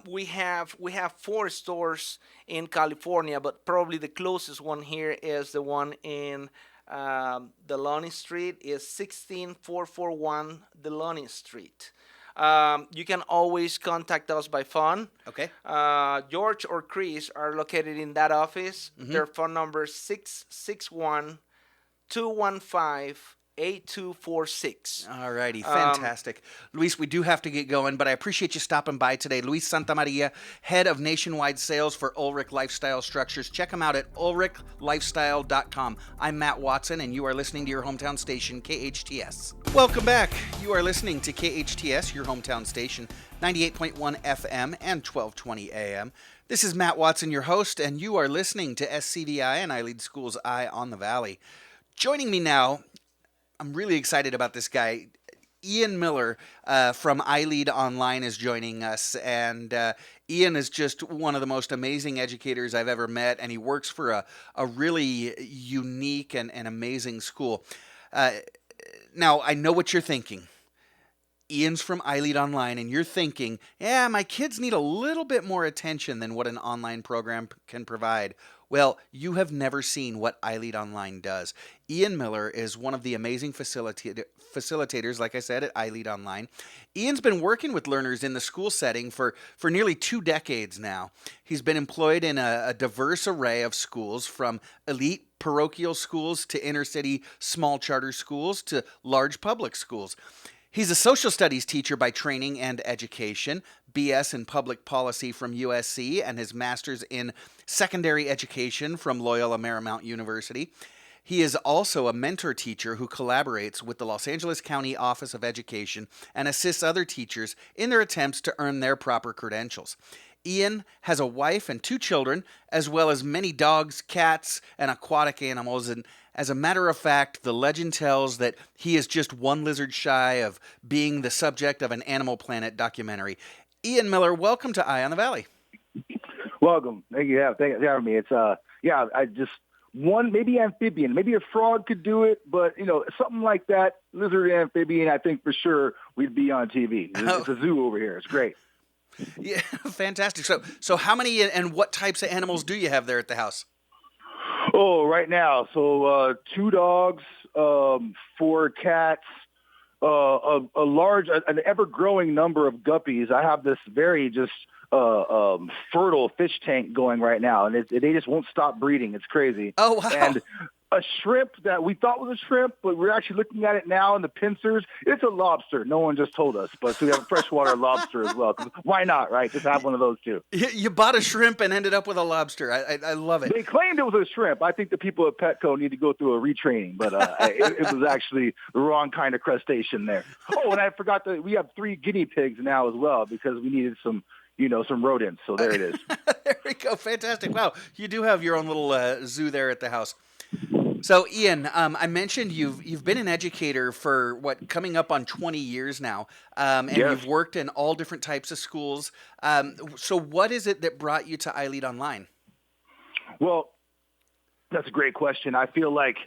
we have 4 stores in California, but probably the closest one here is the one in Deloney Street. Is 16441 Deloney Street. You can always contact us by phone. Okay. George or Chris are located in that office. Their phone number is 661-215-8246. All righty. Fantastic. Luis, we do have to get going, but I appreciate you stopping by today. Luis Santamaria, head of nationwide sales for Ulrich Lifestyle Structures. Check him out at ulrichlifestyle.com. I'm Matt Watson, and you are listening to your hometown station, KHTS. Welcome back. You are listening to KHTS, your hometown station, 98.1 FM and 1220 AM. This is Matt Watson, your host, and you are listening to SCVI and iLEAD School's Eye on the Valley. Joining me now, I'm really excited about this guy. Ian Miller from iLEAD Online is joining us, and Ian is just one of the most amazing educators I've ever met, and he works for a really unique and amazing school. Now, I know what you're thinking. Ian's from iLEAD Online, and you're thinking, yeah, my kids need a little bit more attention than what an online program can provide. Well, you have never seen what iLEAD Online does. Ian Miller is one of the amazing facilitators, like I said, at iLEAD Online. Ian's been working with learners in the school setting for nearly 2 decades now. He's been employed in a diverse array of schools, from elite parochial schools to inner city small charter schools to large public schools. He's a social studies teacher by training and education, BS in public policy from USC, and his master's in secondary education from Loyola Marymount University. He is also a mentor teacher who collaborates with the Los Angeles County Office of Education and assists other teachers in their attempts to earn their proper credentials. Ian has a wife and 2 children, as well as many dogs, cats, and aquatic animals. And as a matter of fact, the legend tells that he is just one lizard shy of being the subject of an Animal Planet documentary. Ian Miller, welcome to Eye on the Valley. Welcome. Thank you. Thank you for having me. It's I just maybe amphibian, maybe a frog could do it, but something like that, lizard, amphibian. I think for sure we'd be on TV. It's a zoo over here. It's great. Yeah, fantastic. So how many and what types of animals do you have there at the house? Oh, right now, so 2 dogs, 4 cats, an ever-growing number of guppies. I have this very just fertile fish tank going right now, and they just won't stop breeding. It's crazy. Oh, wow. And a shrimp that we thought was a shrimp, but we're actually looking at it now in the pincers. It's a lobster. No one just told us, but so we have a freshwater lobster as well. Why not, right? Just have one of those too. You bought a shrimp and ended up with a lobster. I love it. They claimed it was a shrimp. I think the people at Petco need to go through a retraining, but it was actually the wrong kind of crustacean there. Oh, and I forgot that we have 3 guinea pigs now as well because we needed some rodents. So there it is. There we go. Fantastic. Wow. You do have your own little zoo there at the house. So, Ian, I mentioned you've been an educator for coming up on 20 years now, and Yes. You've worked in all different types of schools. So what is it that brought you to iLEAD Online? Well, that's a great question. I feel like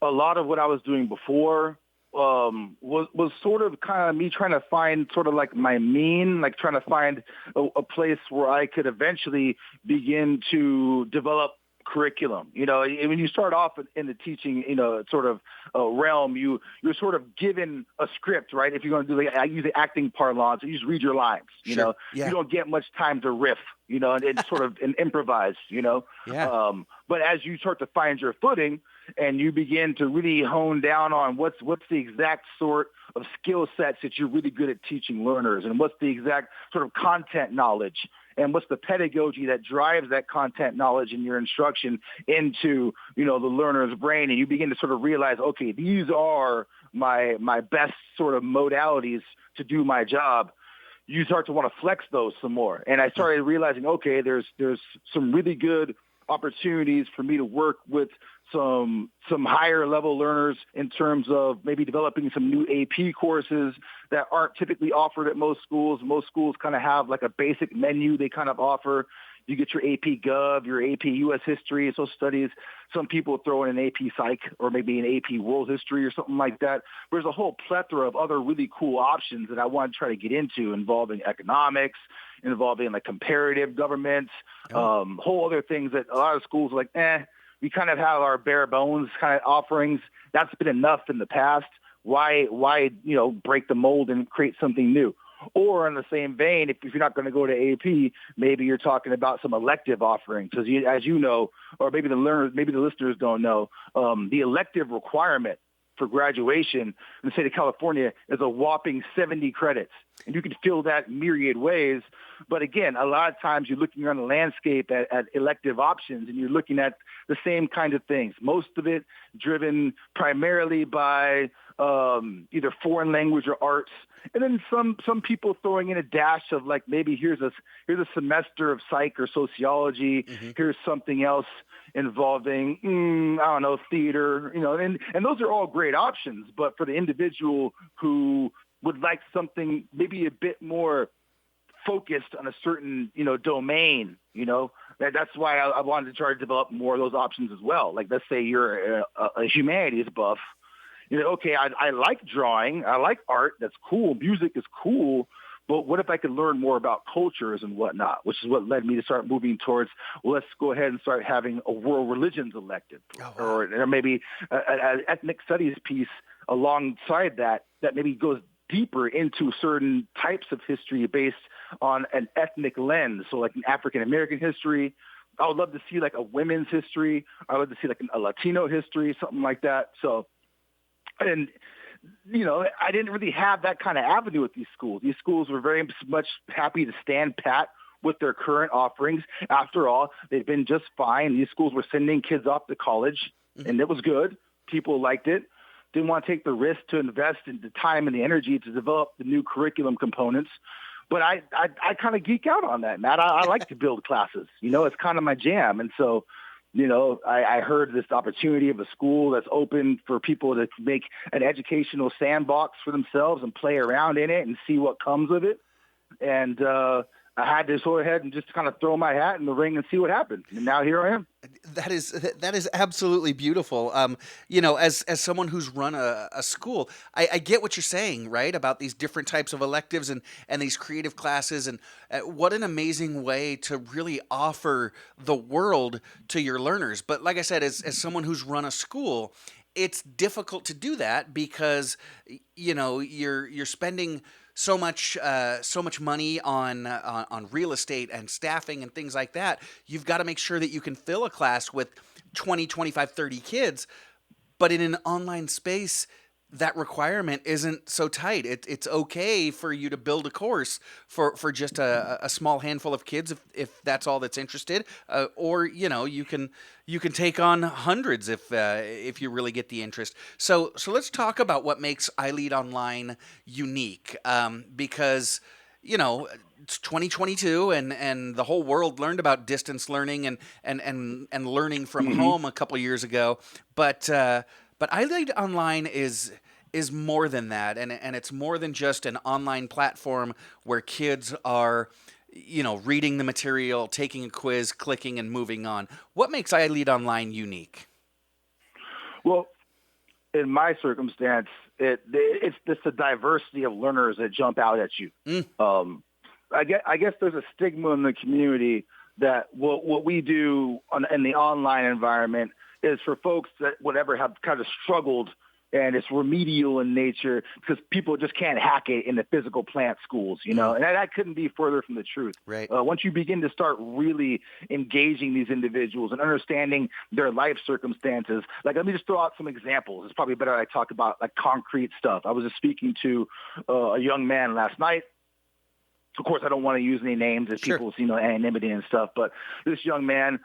a lot of what I was doing before was sort of kind of me trying to find sort of like my mean, like trying to find a place where I could eventually begin to develop curriculum. When you start off in the teaching, sort of realm, you're sort of given a script, right? If you're going to do I use the acting parlance, you just read your lines, Sure. Yeah. You don't get much time to riff, and sort of improvise, Yeah. But as you start to find your footing and you begin to really hone down on what's the exact sort of skill sets that you're really good at teaching learners and what's the exact sort of content knowledge and what's the pedagogy that drives that content knowledge in your instruction into, the learner's brain. And you begin to sort of realize, okay, these are my best sort of modalities to do my job. You start to want to flex those some more. And I started realizing, okay, there's some really good opportunities for me to work with some higher level learners in terms of maybe developing some new AP courses that aren't typically offered at most schools. Most schools kind of have like a basic menu they kind of offer. You get your AP Gov, your AP U.S. History, social studies. Some people throw in an AP Psych or maybe an AP World History or something like that. There's a whole plethora of other really cool options that I want to try to get into involving economics, involving like comparative government, whole other things that a lot of schools are like, we kind of have our bare bones kind of offerings. That's been enough in the past. Why break the mold and create something new? Or in the same vein, if you're not going to go to AP, maybe you're talking about some elective offerings. Because as you know, or maybe the listeners don't know, the elective requirement for graduation in the state of California is a whopping 70 credits. And you can fill that myriad ways. But again, a lot of times you're looking around the landscape at elective options and you're looking at the same kind of things. Most of it driven primarily by either foreign language or arts. And then some people throwing in a dash of like, maybe here's a semester of psych or sociology. Mm-hmm. Here's something else involving, theater, and those are all great options. But for the individual who would like something maybe a bit more focused on a certain, domain, that's why I wanted to try to develop more of those options as well. Like, let's say you're a humanities buff. Okay, I like drawing. I like art. That's cool. Music is cool. But what if I could learn more about cultures and whatnot, which is what led me to start moving towards, let's go ahead and start having a world religions elective, or maybe an ethnic studies piece alongside that maybe goes deeper into certain types of history based on an ethnic lens. So like an African-American history. I would love to see like a women's history. I would love to see like a Latino history, something like that. So, and I didn't really have that kind of avenue with these schools. These schools were very much happy to stand pat with their current offerings. After all, they've been just fine. These schools were sending kids off to college, and it was good. People liked it. Didn't want to take the risk to invest in the time and the energy to develop the new curriculum components. But I kind of geek out on that, Matt. I like to build classes. It's kind of my jam. And so, I heard this opportunity of a school that's open for people to make an educational sandbox for themselves and play around in it and see what comes of it. And I had to go ahead and just kind of throw my hat in the ring and see what happened. And now here I am. That is absolutely beautiful. As someone who's run a school, I get what you're saying, right? About these different types of electives and these creative classes, and what an amazing way to really offer the world to your learners. But like I said, as someone who's run a school, it's difficult to do that because you're spending so much money on real estate and staffing and things like that. You've got to make sure that you can fill a class with 20, 25, 30 kids, but in an online space, that requirement isn't so tight. It's okay for you to build a course for just a small handful of kids if that's all that's interested, or you can take on hundreds if you really get the interest. So let's talk about what makes iLEAD Online unique, because it's 2022 and the whole world learned about distance learning and learning from home a couple years ago, but iLEAD Online is more than that, and it's more than just an online platform where kids are, reading the material, taking a quiz, clicking, and moving on. What makes iLEAD Online unique? Well, in my circumstance, it's just the diversity of learners that jump out at you. I guess there's a stigma in the community that what we do in the online environment is for folks that whatever have kind of struggled, and it's remedial in nature because people just can't hack it in the physical plant schools, and that couldn't be further from the truth. Right. Once you begin to start really engaging these individuals and understanding their life circumstances, like let me just throw out some examples. It's probably better I talk about like concrete stuff. I was just speaking to a young man last night. Of course, I don't want to use any names as Sure. people's, anonymity and stuff, but this young man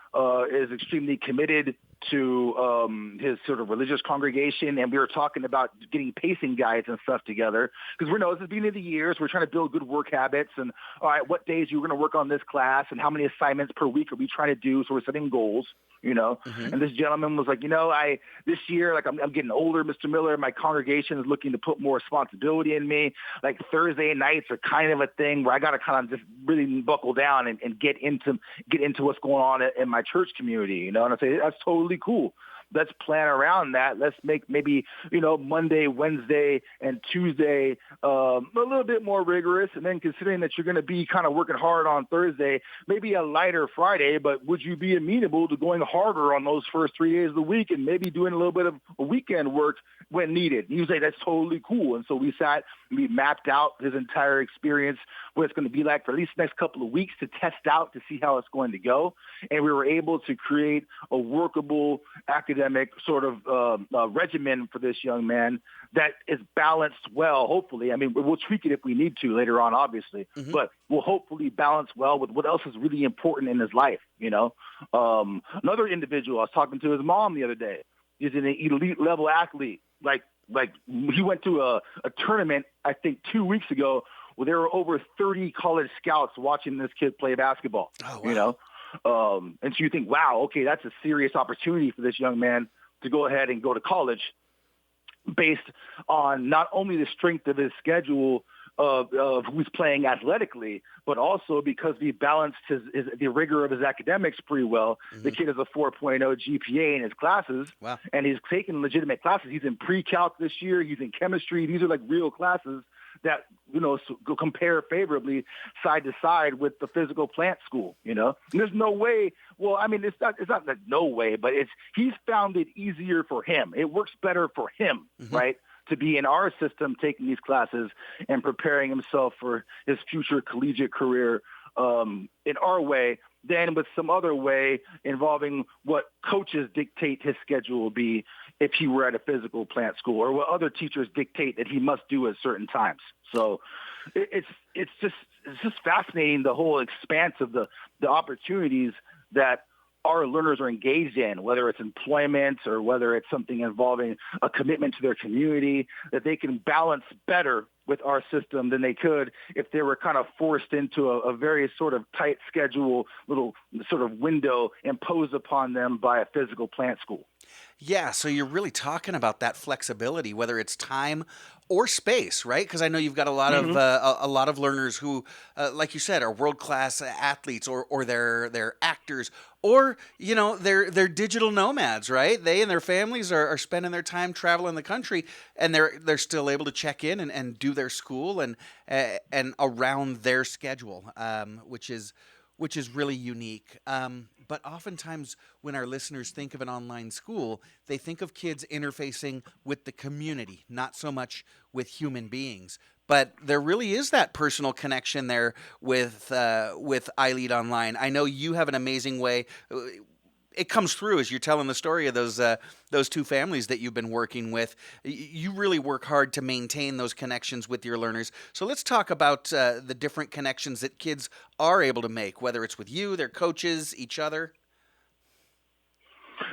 is extremely committed to his sort of religious congregation, and we were talking about getting pacing guides and stuff together because this is the beginning of the year, so we're trying to build good work habits, and all right, what days you're going to work on this class, and how many assignments per week are we trying to do, so we're setting goals, and this gentleman was like, this year, like I'm getting older, Mr. Miller, my congregation is looking to put more responsibility in me, like Thursday nights are kind of a thing where I got to kind of just really buckle down and get into what's going on in my church community, and I say, that's totally cool. Let's plan around that. Let's make maybe, Monday, Wednesday, and Tuesday a little bit more rigorous. And then considering that you're going to be kind of working hard on Thursday, maybe a lighter Friday, but would you be amenable to going harder on those first 3 days of the week and maybe doing a little bit of weekend work when needed? And he was like, that's totally cool. And so we sat and we mapped out his entire experience, what it's going to be like for at least the next couple of weeks to test out to see how it's going to go. And we were able to create a workable academic sort of regimen for this young man that is balanced well, hopefully. I mean, we'll tweak it if we need to later on, obviously, but we'll hopefully balance well with what else is really important in his life, Another individual, I was talking to his mom the other day. He's an elite level athlete. Like he went to a tournament, I think 2 weeks ago, where there were over 30 college scouts watching this kid play basketball, and so you think, wow, okay, that's a serious opportunity for this young man to go ahead and go to college based on not only the strength of his schedule of who's playing athletically, but also because he balanced the rigor of his academics pretty well. The kid has a 4.0 GPA in his classes, and he's taking legitimate classes. He's in pre-calc this year. He's in chemistry. These are like real classes that, compare favorably side to side with the physical plant school, And there's no way, well, I mean, it's not like no way, but he's found it easier for him. It works better for him, right? To be in our system taking these classes and preparing himself for his future collegiate career in our way than with some other way involving what coaches dictate his schedule will be if he were at a physical plant school, or what other teachers dictate that he must do at certain times. So it's just fascinating, the whole expanse of the opportunities that our learners are engaged in, whether it's employment or whether it's something involving a commitment to their community, that they can balance better with our system than they could if they were kind of forced into a very sort of tight schedule, little sort of window imposed upon them by a physical plant school. Yeah, so you're really talking about that flexibility, whether it's time or space, right? Because I know you've got a lot of a lot of learners who, like you said, are world class athletes, or they're actors, or they're digital nomads, right? They and their families are spending their time traveling the country, and they're still able to check in and do their school and around their schedule, which is really unique. But oftentimes, when our listeners think of an online school, they think of kids interfacing with the community, not so much with human beings. But there really is that personal connection there with iLEAD Online. I know you have an amazing way. It comes through as you're telling the story of those two families that you've been working with. You really work hard to maintain those connections with your learners. So let's talk about the different connections that kids are able to make, whether it's with you, their coaches, each other.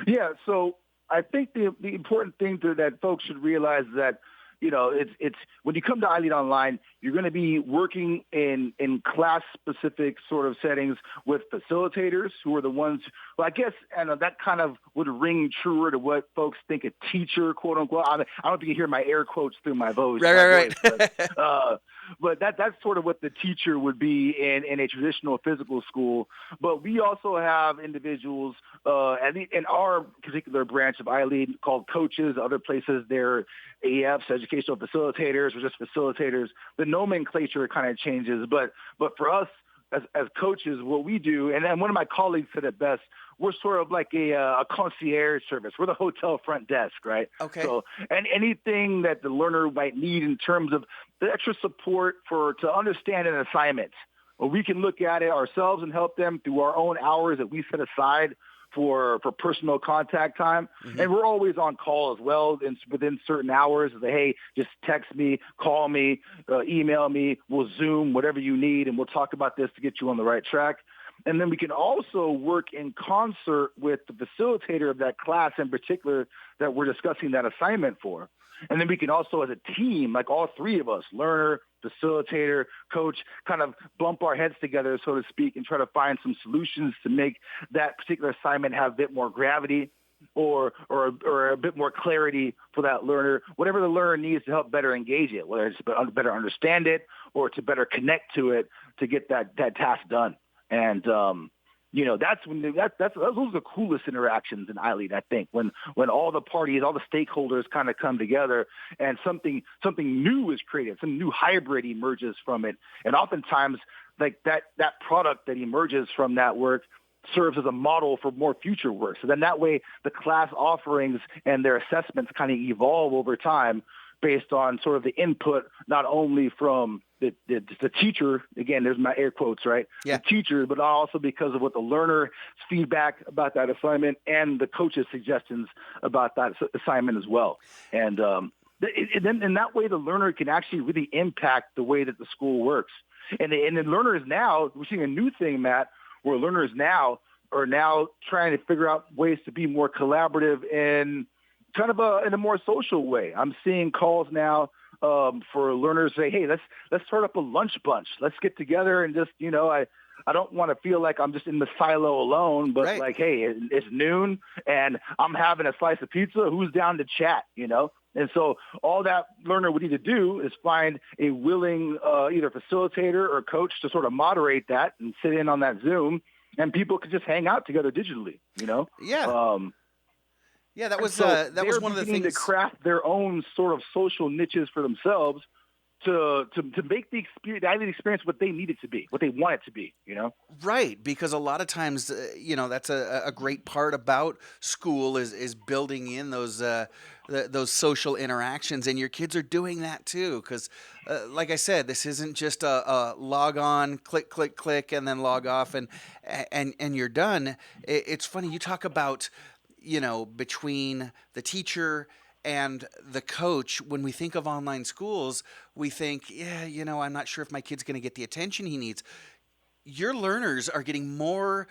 Yeah, so I think the important thing that folks should realize is that it's when you come to iLEAD Online, you're going to be working in class-specific sort of settings with facilitators who are the ones, well, I guess, and that kind of would ring truer to what folks think a teacher, quote unquote. I don't know if you can hear my air quotes through my voice. Right. But that's sort of what the teacher would be in a traditional physical school. But we also have individuals in our particular branch of iLEAD called coaches. Other places they're AFs, educational facilitators, or just facilitators. The nomenclature kind of changes. But for us as coaches, what we do, and then one of my colleagues said it best, we're sort of like a concierge service. We're the hotel front desk, right? Okay. So anything that the learner might need in terms of the extra support to understand an assignment, well, we can look at it ourselves and help them through our own hours that we set aside for personal contact time. Mm-hmm. And we're always on call as well within certain hours. Hey, just text me, call me, email me, we'll Zoom, whatever you need, and we'll talk about this to get you on the right track. And then we can also work in concert with the facilitator of that class in particular that we're discussing that assignment for. And then we can also, as a team, like all three of us, learner, facilitator, coach, kind of bump our heads together, so to speak, and try to find some solutions to make that particular assignment have a bit more gravity or a bit more clarity for that learner, whatever the learner needs to help better engage it, whether it's to better understand it or to better connect to it to get that task done. And that's when those are the coolest interactions in iLEAD, I think, when all the parties, all the stakeholders kind of come together and something new is created, some new hybrid emerges from it. And oftentimes, like that product that emerges from that work serves as a model for more future work. So then that way the class offerings and their assessments kind of evolve over time based on sort of the input, not only from the teacher, again, there's my air quotes, right? Yeah. The teacher, but also because of what the learner's feedback about that assignment and the coach's suggestions about that assignment as well. And then in that way, the learner can actually really impact the way that the school works. And the learners now, we're seeing a new thing, Matt, where learners now are trying to figure out ways to be more collaborative in kind of in a more social way. I'm seeing calls now for learners say, hey, let's start up a lunch bunch. Let's get together and just, I don't want to feel like I'm just in the silo alone, but right. Like, hey, it's noon and I'm having a slice of pizza. Who's down to chat, And so all that learner would need to do is find a willing either facilitator or coach to sort of moderate that and sit in on that Zoom, and people could just hang out together digitally, Yeah. Yeah, that was one of the things to craft their own sort of social niches for themselves to make the experience what they need it to be, what they want it to be, Right, because a lot of times, that's a great part about school is building in those social interactions, and your kids are doing that too. Because, like I said, this isn't just a log on, click, click, click, and then log off, and you're done. It's funny you talk about, between the teacher and the coach. When we think of online schools, we think, I'm not sure if my kid's going to get the attention he needs. Your learners are getting more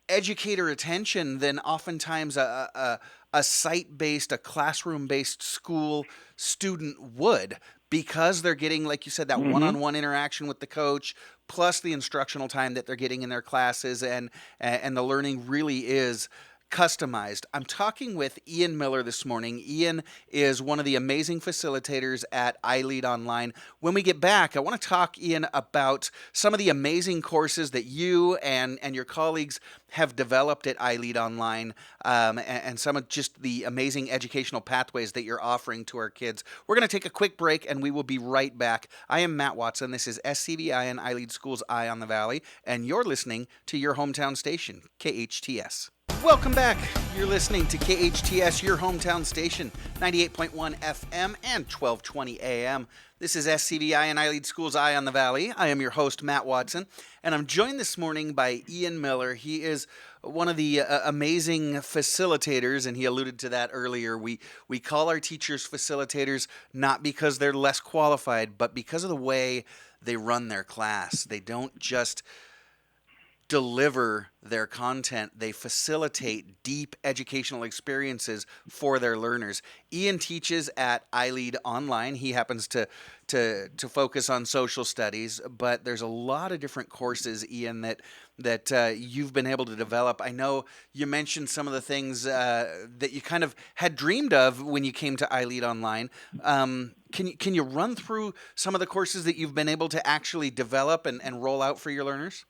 educator attention than oftentimes a site-based, a classroom-based school student would, because they're getting, like you said, that one-on-one interaction with the coach, plus the instructional time that they're getting in their classes, and the learning really is customized. I'm talking with Ian Miller this morning. Ian is one of the amazing facilitators at iLEAD Online. When we get back, I want to talk, Ian, about some of the amazing courses that you and your colleagues have developed at iLEAD Online, and some of just the amazing educational pathways that you're offering to our kids. We're going to take a quick break, and we will be right back. I am Matt Watson. This is SCBI and iLEAD Schools Eye on the Valley, and you're listening to your hometown station, KHTS. Welcome back. You're listening to KHTS, your hometown station, 98.1 FM and 1220 AM. This is SCBI and iLEAD Schools Eye on the Valley. I am your host, Matt Watson, and I'm joined this morning by Ian Miller. He is one of the amazing facilitators, and he alluded to that earlier. We call our teachers facilitators not because they're less qualified, but because of the way they run their class. They don't just deliver their content, they facilitate deep educational experiences for their learners. Ian teaches at iLEAD Online. He happens to focus on social studies, but there's a lot of different courses, Ian, that you've been able to develop. I know you mentioned some of the things that you kind of had dreamed of when you came to iLEAD Online. Can you run through some of the courses that you've been able to actually develop and roll out for your learners?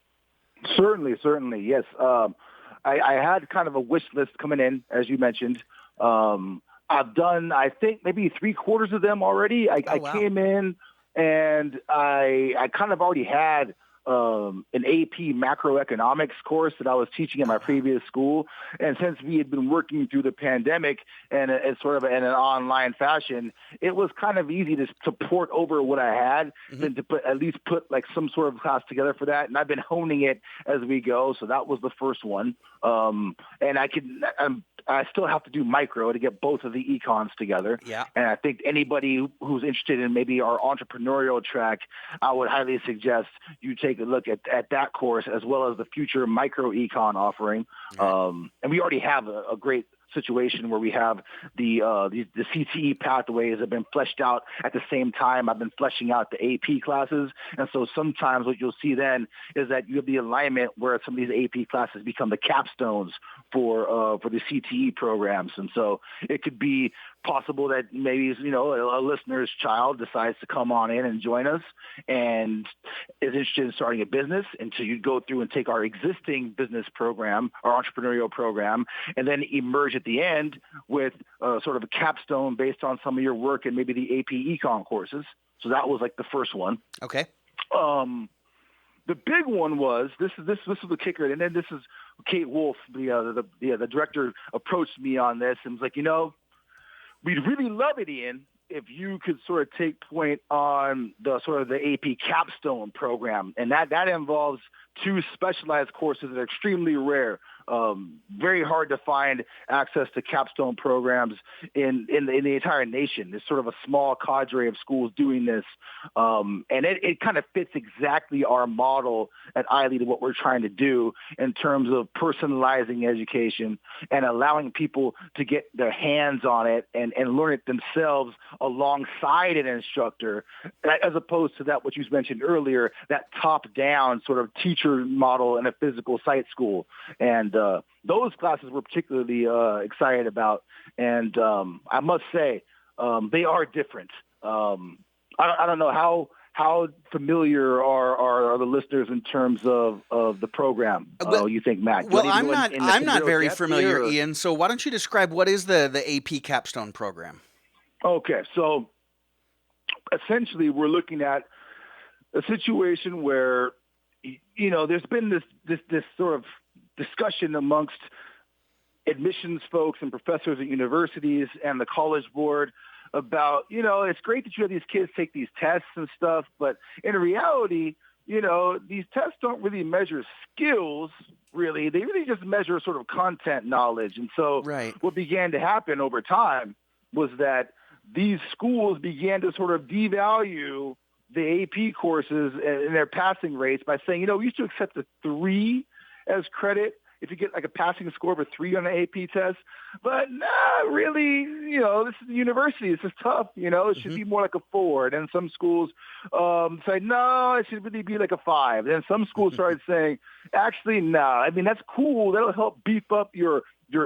Certainly, yes. I had kind of a wish list coming in, as you mentioned. I've done, I think, maybe 3/4 of them already. Wow. I came in and I kind of already had an AP macroeconomics course that I was teaching at my previous school. And since we had been working through the pandemic and sort of in an online fashion, it was kind of easy to port over what I had than to at least put like some sort of class together for that. And I've been honing it as we go. So that was the first one. And I still have to do micro to get both of the econs together. Yeah. And I think anybody who's interested in maybe our entrepreneurial track, I would highly suggest you take a look at that course as well as the future micro econ offering. And we already have a great situation where we have the CTE pathways have been fleshed out at the same time I've been fleshing out the AP classes. And so sometimes what you'll see then is that you have the alignment where some of these AP classes become the capstones for the CTE programs. And so it could be possible that maybe, a listener's child decides to come on in and join us and is interested in starting a business. And so you go through and take our existing business program, our entrepreneurial program, and then emerge at the end with sort of a capstone based on some of your work and maybe the AP Econ courses. So that was like the first one. Okay. The big one was this was the kicker, and then this is Kate Wolf, the director, approached me on this and was like, we'd really love it, Ian, if you could sort of take point on the sort of the AP capstone program, and that involves 2 specialized courses that are extremely rare. Very hard to find access to capstone programs in the entire nation. There's sort of a small cadre of schools doing this. And it kind of fits exactly our model at iLEAD, what we're trying to do in terms of personalizing education and allowing people to get their hands on it and learn it themselves alongside an instructor, as opposed to that, what you mentioned earlier, that top-down sort of teacher model in a physical site school. And those classes we're particularly excited about. And I must say, they are different. I don't know how familiar are the listeners in terms of the program? You think, Matt? Well, I'm not very familiar, Ian. So why don't you describe what is the AP Capstone program? Okay, so essentially we're looking at a situation where there's been this sort of discussion amongst admissions folks and professors at universities and the College Board about, it's great that you have these kids take these tests and stuff, but in reality, these tests don't really measure skills, really. They really just measure sort of content knowledge. And so What began to happen over time was that these schools began to sort of devalue the AP courses and their passing rates by saying, we used to accept a 3 as credit, if you get like a passing score of a 3 on the AP test. But not really, this is a university. It's just tough, It should be more like a 4. And then some schools say, no, it should really be like a 5. Then some schools started saying, actually, no. I mean, that's cool. That'll help beef up your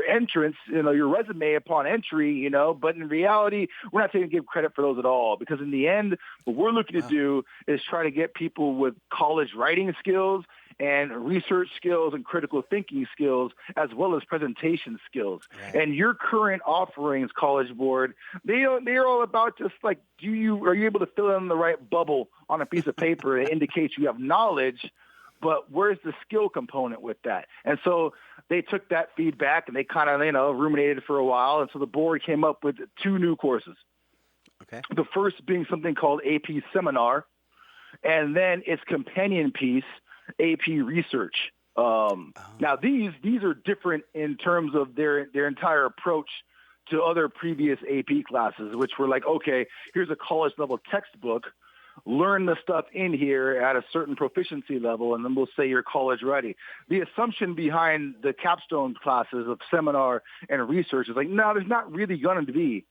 entrance, your resume upon entry, but in reality, we're not taking give credit for those at all, because in the end, what we're looking to do is try to get people with college writing skills and research skills and critical thinking skills, as well as presentation skills. Right. And your current offerings, College Board, they're all about just like, are you able to fill in the right bubble on a piece of paper that indicates you have knowledge, but where's the skill component with that? And so they took that feedback and they kind of, ruminated for a while. And so the board came up with 2 new courses. Okay. The first being something called AP Seminar, and then its companion piece, AP Research. Now, these are different in terms of their entire approach to other previous AP classes, which were like, okay, here's a college-level textbook. Learn the stuff in here at a certain proficiency level, and then we'll say you're college ready. The assumption behind the capstone classes of seminar and research is like, no, there's not really going to be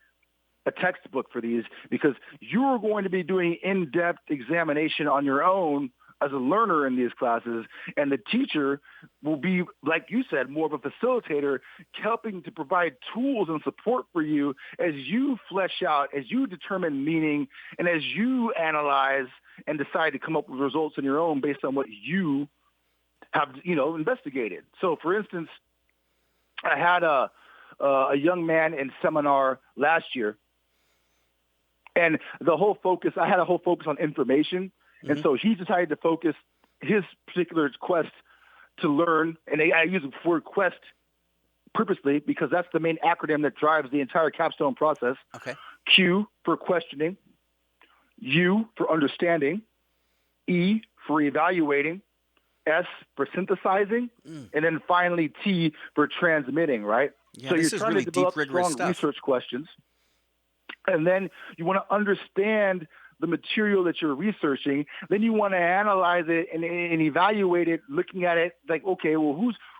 a textbook for these, because you're going to be doing in-depth examination on your own as a learner in these classes, and the teacher will be, like you said, more of a facilitator, helping to provide tools and support for you as you flesh out, as you determine meaning, and as you analyze and decide to come up with results on your own based on what you have, investigated. So, for instance, I had a young man in seminar last year, and I had a whole focus on information. And so he decided to focus his particular quest to learn, and I use the word quest purposely because that's the main acronym that drives the entire capstone process. Okay. Q for questioning, U for understanding, E for evaluating, S for synthesizing, and then finally T for transmitting, right? Yeah, so you're this is trying really to develop deep, rigorous strong stuff. research questions, and then you want to understand the material that you're researching. Then you want to analyze it and evaluate it, looking at it like, okay, well,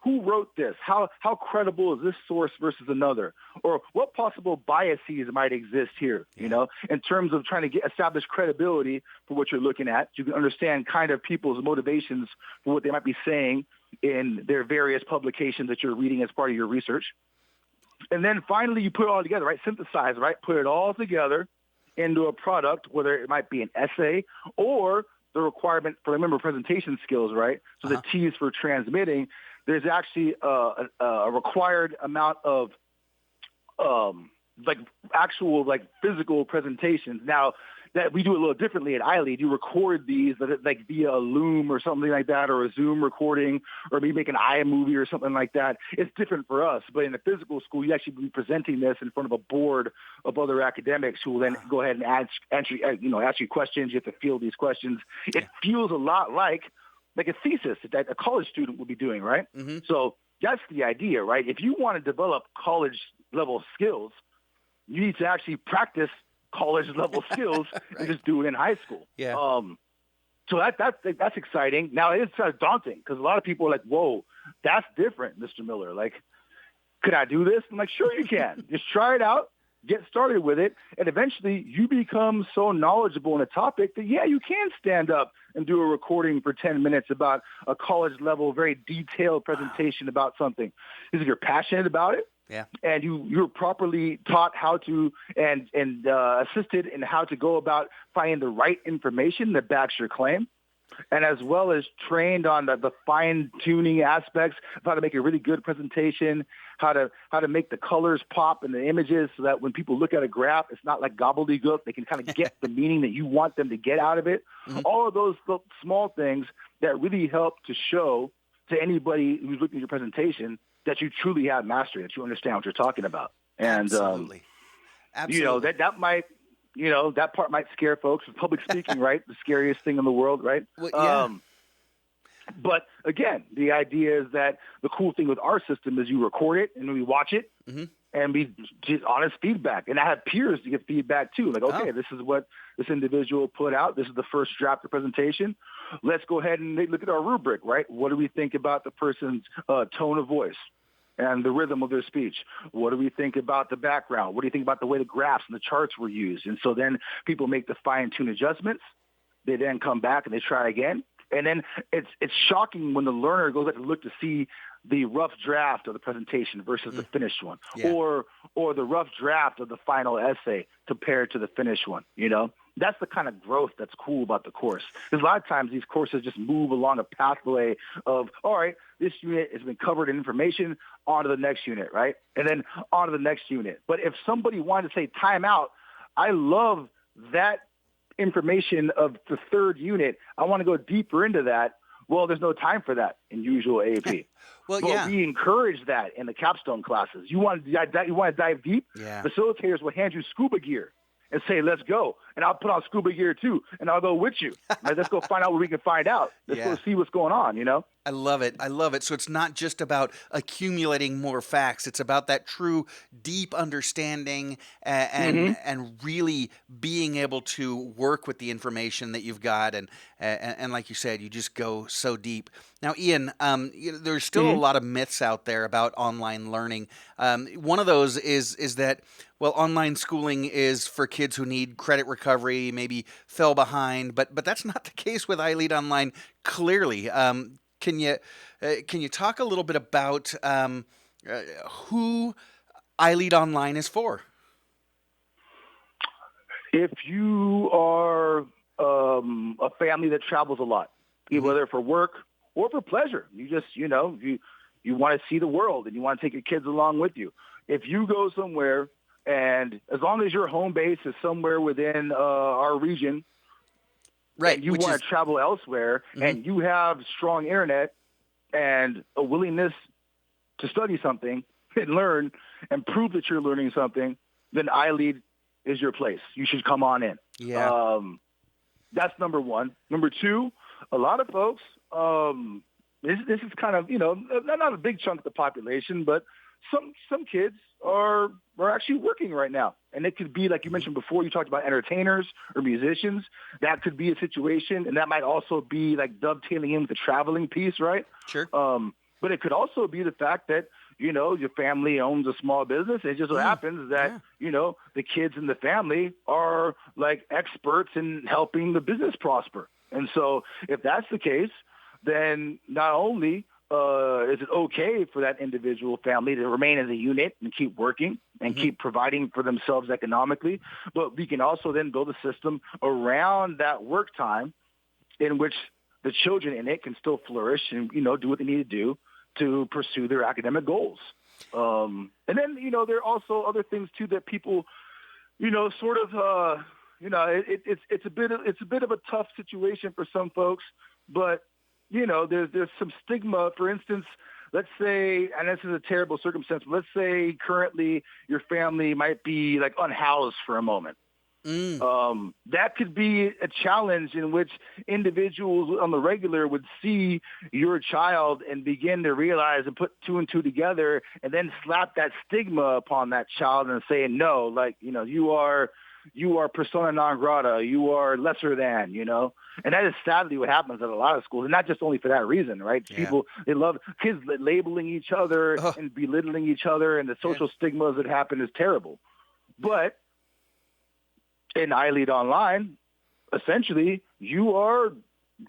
who wrote this? How credible is this source versus another? Or what possible biases might exist here, in terms of trying to establish credibility for what you're looking at. You can understand kind of people's motivations for what they might be saying in their various publications that you're reading as part of your research. And then finally, you put it all together, right? Synthesize, right? Put it all together into a product, whether it might be an essay or the requirement for, remember, presentation skills, right? So the T is for transmitting. There's actually a required amount of actual physical presentations. Now, that we do it a little differently at iLEAD. You record these like via a Loom or something like that, or a Zoom recording, or maybe make an iMovie or something like that. It's different for us. But in a physical school, you actually be presenting this in front of a board of other academics who will then go ahead and ask you questions. You have to field these questions. It feels a lot like a thesis that a college student would be doing, right? Mm-hmm. So that's the idea, right? If you want to develop college-level skills, you need to actually practice college-level skills and just do it in high school. Yeah. So that's exciting. Now, it's kind of daunting because a lot of people are like, whoa, that's different, Mr. Miller. Like, could I do this? I'm like, sure you can. Just try it out, get started with it, and eventually you become so knowledgeable in a topic that, you can stand up and do a recording for 10 minutes about a college-level, very detailed presentation about something. If you're passionate about it, and you're properly taught how to and assisted in how to go about finding the right information that backs your claim, and as well as trained on the fine-tuning aspects of how to make a really good presentation, how to make the colors pop in the images so that when people look at a graph, it's not like gobbledygook. They can kind of get the meaning that you want them to get out of it. Mm-hmm. All of those small things that really help to show to anybody who's looking at your presentation that you truly have mastery, that you understand what you're talking about. And, Absolutely. That might, that part might scare folks. Public speaking, right? The scariest thing in the world, right? Well, yeah. But again, the idea is that the cool thing with our system is you record it and we watch it, and we get honest feedback. And I have peers to get feedback too. Like, okay, this is what this individual put out. This is the first draft of the presentation. let's go ahead and look at our rubric, right? What do we think about the person's tone of voice and the rhythm of their speech? What do we think about the background? What do you think about the way the graphs and the charts were used? And so then people make the fine-tune adjustments. They then come back and they try again. And then it's shocking when the learner goes back to look to see the rough draft of the presentation versus the finished one, or the rough draft of the final essay compared to the finished one. That's the kind of growth that's cool about the course. Because a lot of times these courses just move along a pathway of, all right, this unit has been covered in information, on to the next unit, right? And then on to the next unit. But if somebody wanted to say time out, I love that information of the third unit. I want to go deeper into that. Well, there's no time for that in usual AP. Well, we encourage that in the capstone classes. You want to dive deep? Yeah. Facilitators will hand you scuba gear and say, let's go. And I'll put on scuba gear too, and I'll go with you. Let's go find out what we can find out. Let's go see what's going on, I love it. So it's not just about accumulating more facts. It's about that true deep understanding and really being able to work with the information that you've got. And like you said, you just go so deep. Now, Ian, there's still a lot of myths out there about online learning. One of those is that, well, online schooling is for kids who need credit recovery, maybe fell behind, but that's not the case with iLEAD Online, clearly. Can you talk a little bit about who iLEAD Online is for? If you are a family that travels a lot, whether for work or for pleasure, you just you want to see the world and you want to take your kids along with you. If you go somewhere, and as long as your home base is somewhere within our region, right, and you want to travel elsewhere, and you have strong internet and a willingness to study something and learn and prove that you're learning something, then iLEAD is your place. You should come on in. Yeah. That's number one. Number two, a lot of folks, this is kind of, not a big chunk of the population, but some kids are actually working right now. And it could be, like you mentioned before, you talked about entertainers or musicians. That could be a situation. And that might also be like dovetailing in with the traveling piece, right? Sure. But it could also be the fact that, your family owns a small business. It just so happens that, the kids in the family are like experts in helping the business prosper. And so if that's the case, then not only is it okay for that individual family to remain as a unit and keep working and keep providing for themselves economically, but we can also then build a system around that work time in which the children in it can still flourish and, do what they need to do to pursue their academic goals. And then, there are also other things too that people, sort of, it's a bit of a tough situation for some folks, but there's some stigma. For instance, let's say, and this is a terrible circumstance, but let's say currently your family might be like unhoused for a moment. That could be a challenge in which individuals on the regular would see your child and begin to realize and put two and two together and then slap that stigma upon that child and say, no, like, you are persona non grata, you are lesser than, and that is sadly what happens at a lot of schools, and not just only for that reason, right? Yeah. People, they love kids labeling each other and belittling each other, and the social stigmas that happen is terrible. But in iLEAD Online, essentially, you are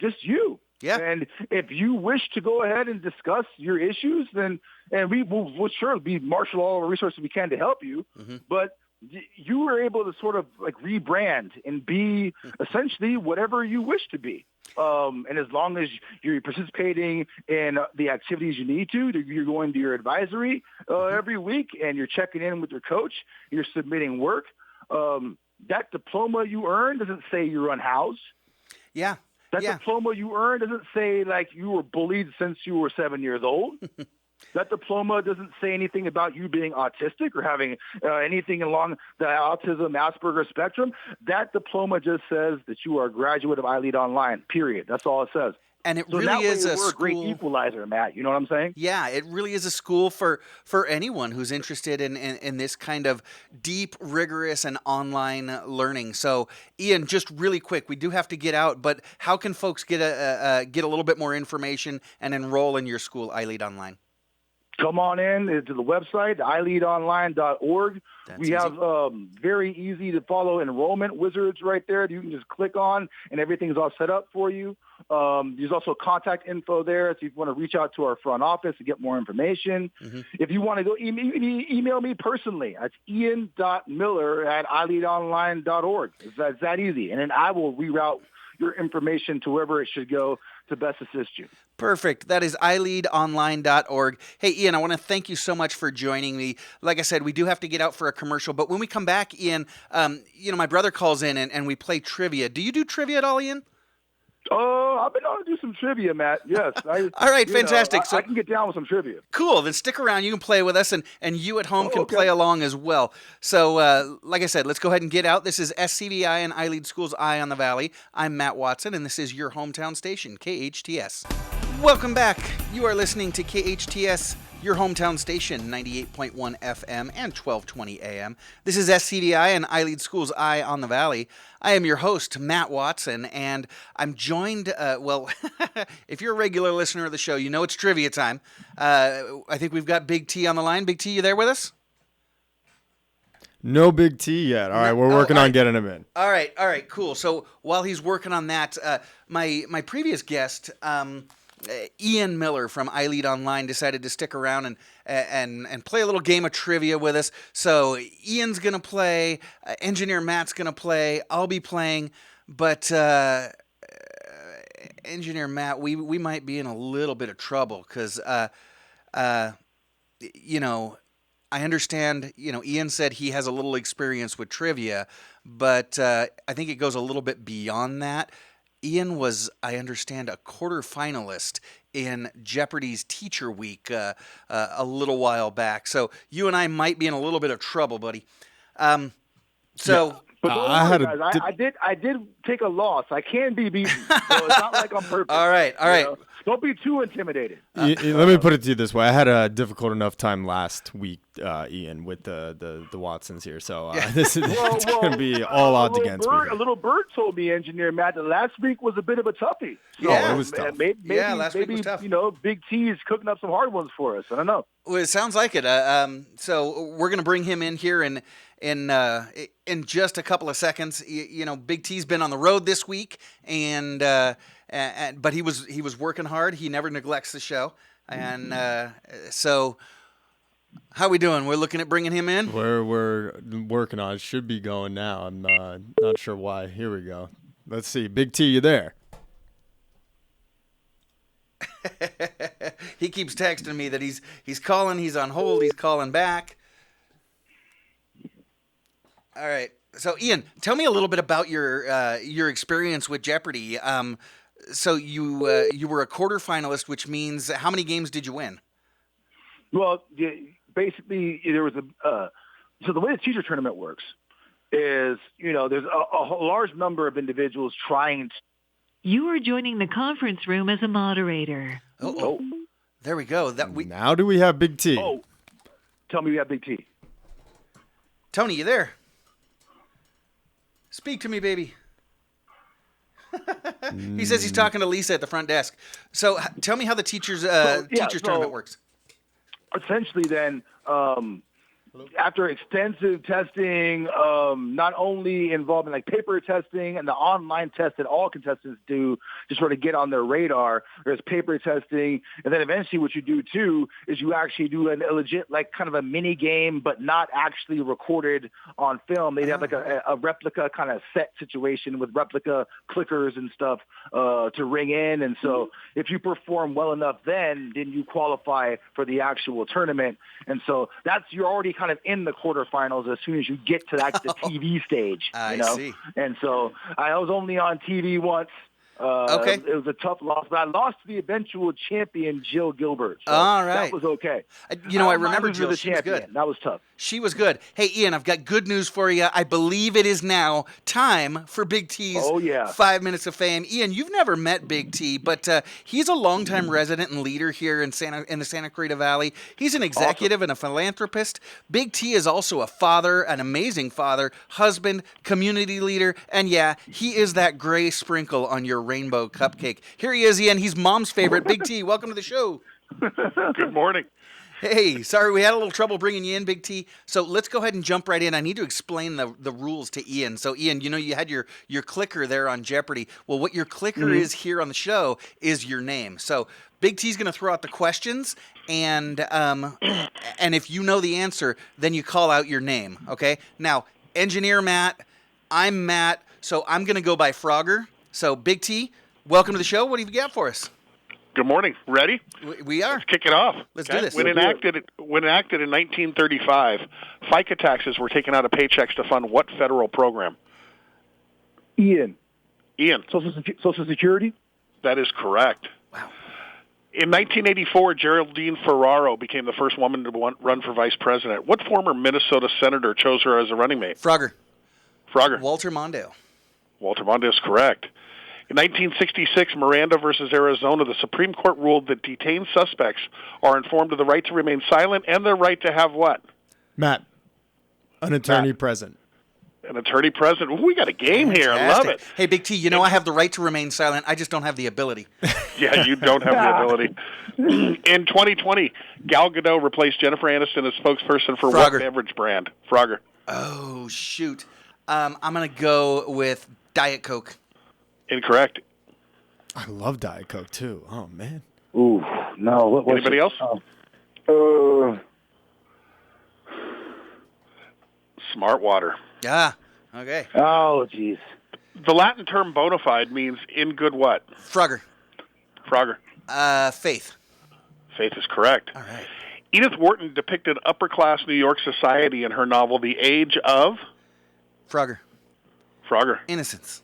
just you. Yeah. And if you wish to go ahead and discuss your issues, then we'll sure marshal all the resources we can to help you. But you were able to sort of like rebrand and be essentially whatever you wish to be. And as long as you're participating in the activities you need to, you're going to your advisory every week and you're checking in with your coach, you're submitting work. That diploma you earned doesn't say you're unhoused. Yeah. That diploma you earned doesn't say like you were bullied since you were 7 years old. That diploma doesn't say anything about you being autistic or having anything along the autism, Asperger spectrum. That diploma just says that you are a graduate of iLEAD Online, period. That's all it says. And it So really that way is a we're a great school. equalizer, Matt. You know what I'm saying? Yeah, it really is a school for anyone who's interested in this kind of deep, rigorous, and online learning. So, Ian, just really quick, we do have to get out, but how can folks get a little bit more information and enroll in your school, iLEAD Online? Come on in to the website, iLEADonline.org. That's We easy. have very easy to follow enrollment wizards right there. You can just click on, and everything's all set up for you. There's also contact info there, so if you want to reach out to our front office to get more information. Mm-hmm. If you want to go email me personally, that's ian.miller@ileadonline.org. It's that easy. And then I will reroute your information to wherever it should go to best assist you. Perfect. That is iLEADonline.org. Hey, Ian, I want to thank you so much for joining me. Like I said, we do have to get out for a commercial, but when we come back, Ian, my brother calls in and we play trivia. Do you do trivia at all, Ian? Oh, I've been on to do some trivia, Matt. Yes. All right, fantastic. So I can get down with some trivia. Cool. Then stick around. You can play with us, and you at home can okay. play along as well. So, like I said, let's go ahead and get out. This is SCVI and iLEAD Schools Eye on the Valley. I'm Matt Watson, and this is your hometown station, KHTS. Welcome back. You are listening to KHTS, your hometown station, 98.1 FM and 1220 AM. This is SCVI and iLEAD Schools Eye on the Valley. I am your host, Matt Watson, and I'm joined, if you're a regular listener of the show, you know it's trivia time. I think we've got Big T on the line. Big T, you there with us? No Big T yet. All right, we're working on getting him in. All right, cool. So while he's working on that, my previous guest, Ian Miller from iLEAD Online, decided to stick around and play a little game of trivia with us. So Ian's gonna play, Engineer Matt's gonna play, I'll be playing, but Engineer Matt, we might be in a little bit of trouble because I understand, Ian said he has a little experience with trivia, but I think it goes a little bit beyond that. Ian was, I understand, a quarterfinalist in Jeopardy's Teacher Week a little while back. So you and I might be in a little bit of trouble, buddy. But don't worry, guys. I did take a loss. I can be beaten. So it's not like I'm perfect. All right. Don't be too intimidated. Let me put it to you this way. I had a difficult enough time last week, Ian, with the Watsons here. So this is it's going to be all odds against me. A little bird told me, Engineer Matt, that last week was a bit of a toughie. So, Yeah, it was tough. Last week was tough. Big T is cooking up some hard ones for us. I don't know. Well, it sounds like it. So we're going to bring him in here in just a couple of seconds. Big T's been on the road this week, but he was working hard. He never neglects the show, and so how we doing? We're looking at bringing him in. We're working on it. Should be going now. I'm not sure why. Here we go. Let's see. Big T, you there? He keeps texting me that he's calling. He's on hold. He's calling back. All right. So, Ian, tell me a little bit about your experience with Jeopardy. So you were a quarterfinalist, which means how many games did you win? Well, basically, there was so the way the teacher tournament works is, there's a large number of individuals trying to. You are joining the conference room as a moderator. Oh. There we go. Now do we have Big T? Oh, tell me we have Big T. Tony, you there? Speak to me, baby. He says he's talking to Lisa at the front desk. So tell me how the teachers tournament works. Essentially, then, after extensive testing, not only involving like paper testing and the online test that all contestants do to sort of get on their radar, there's paper testing, and then eventually what you do too is you actually do a legit like kind of a mini game, but not actually recorded on film. They'd have like a replica kind of set situation with replica clickers and stuff to ring in, and so if you perform well enough, then you qualify for the actual tournament, and so you're already kind of in the quarterfinals as soon as you get to the TV stage. I see. And so I was only on TV once, Okay. It was a tough loss, but I lost to the eventual champion, Jill Gilbert. So All right. that was okay. I don't mind remember losing to Jill. the She was champion. good. That was tough. She was good. Hey, Ian, I've got good news for you. I believe it is now time for Big T's Oh, yeah. 5 Minutes of Fame. Ian, you've never met Big T, but he's a longtime resident and leader here in the Santa Clarita Valley. He's an executive and a philanthropist. Big T is also a father, an amazing father, husband, community leader, and yeah, he is that gray sprinkle on your rainbow cupcake. Here he is, Ian. He's mom's favorite. Big T, welcome to the show. Good morning. Hey, sorry, we had a little trouble bringing you in, Big T. So let's go ahead and jump right in. I need to explain the rules to Ian. So, Ian, you had your clicker there on Jeopardy. Well, what your clicker is here on the show is your name. So Big T's going to throw out the questions, and if you know the answer, then you call out your name, okay? Now, Engineer Matt, I'm Matt, so I'm going to go by Frogger. So, Big T, welcome to the show. What do you got for us? Good morning. Ready? We are. Let's kick it off. Let's do this. When enacted in 1935, FICA taxes were taken out of paychecks to fund what federal program? Ian, Ian, Social Security? that is correct. Wow. In 1984, Geraldine Ferraro became the first woman to run for vice president. What former Minnesota senator chose her as a running mate? Frogger. Frogger. Walter Mondale. Walter Mondale is correct. In 1966, Miranda versus Arizona, the Supreme Court ruled that detained suspects are informed of the right to remain silent and their right to have what? Matt, an attorney present. An attorney present. Ooh, we got a game here. I love it. Hey, Big T, I have the right to remain silent. I just don't have the ability. Yeah, you don't have the ability. In 2020, Gal Gadot replaced Jennifer Aniston as spokesperson for Frogger. what beverage brand? Frogger. Oh, shoot. I'm going to go with Diet Coke. Incorrect. I love Diet Coke, too. Oh, man. Ooh, no. What was Anybody it? else? Smart water. Ah, okay. Oh, jeez. The Latin term bona fide means in good what? Frogger. Frogger. Faith. Faith is correct. All right. Edith Wharton depicted upper-class New York society in her novel The Age of? Frogger. Frogger. Innocence.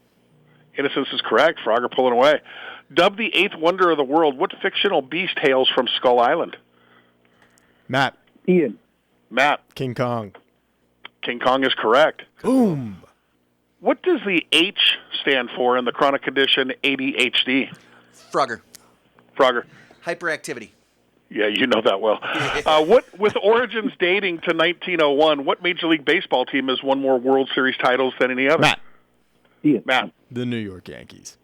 Innocence is correct. Frogger pulling away. Dubbed the eighth wonder of the world, what fictional beast hails from Skull Island? Matt, Ian. Matt. King Kong. King Kong is correct. Boom. What does the H stand for in the chronic condition ADHD? Frogger. Frogger. Hyperactivity. Yeah, you know that well. With origins dating to 1901, what Major League Baseball team has won more World Series titles than any other? Matt, Ian. Matt. the New York Yankees.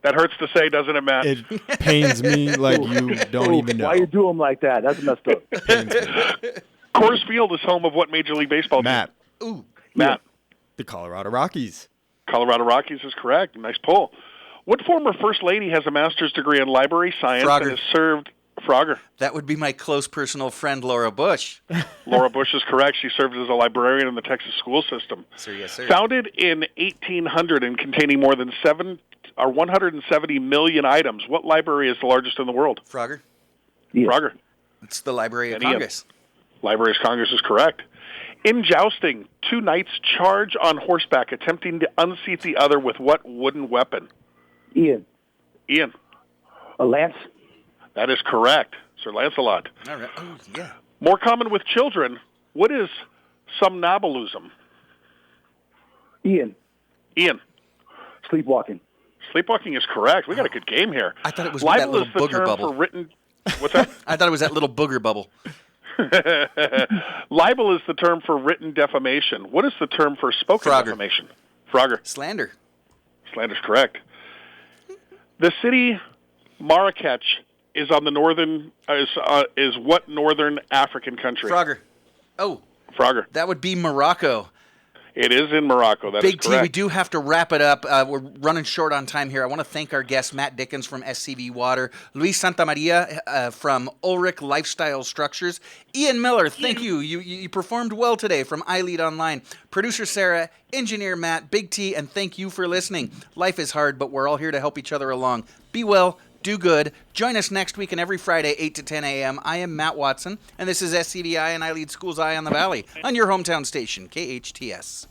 That hurts to say, doesn't it, Matt? It pains me like you don't even know. Why you do them like that? That's messed up. Pains me. Coors Field is home of what Major League Baseball team? Matt, Ooh. Matt. the Colorado Rockies. Colorado Rockies is correct. Nice pull. What former First Lady has a master's degree in library science Frogger. and has served... Frogger. That would be my close personal friend, Laura Bush. Laura Bush is correct. She served as a librarian in the Texas school system. Sir, yes, sir. Founded in 1800 and containing more than 170 million items, what library is the largest in the world? Frogger. Ian. Frogger. It's the Library of And Ian. Congress. Library of Congress is correct. In jousting, two knights charge on horseback, attempting to unseat the other with what wooden weapon? Ian. Ian. A lance? That is correct. Sir Lancelot. All right. Oh, yeah. More common with children, what is somnambulism? Ian. Ian. Sleepwalking. Sleepwalking is correct. We got a good game here. I thought it was with that Libel little is the booger term bubble. for written... What's that? I thought it was that little booger bubble. Libel is the term for written defamation. What is the term for spoken Frogger. defamation? Frogger. Slander. Slander's correct. The city Marrakech is on the northern is what northern African country? Frogger. Oh, Frogger. that would be Morocco. It is in Morocco. That Big is T, correct. we do have to wrap it up. We're running short on time here. I want to thank our guest, Matt Dickens from SCV Water, Luis Santamaria from Ulrich Lifestyle Structures, Ian Miller, thank you. You performed well today from iLEAD Online, producer Sarah, engineer Matt, Big T, and thank you for listening. Life is hard, but we're all here to help each other along. Be well, do good. Join us next week and every Friday, 8 to 10 a.m. I am Matt Watson, and this is SCVI and iLEAD Schools Eye on the Valley on your hometown station, KHTS.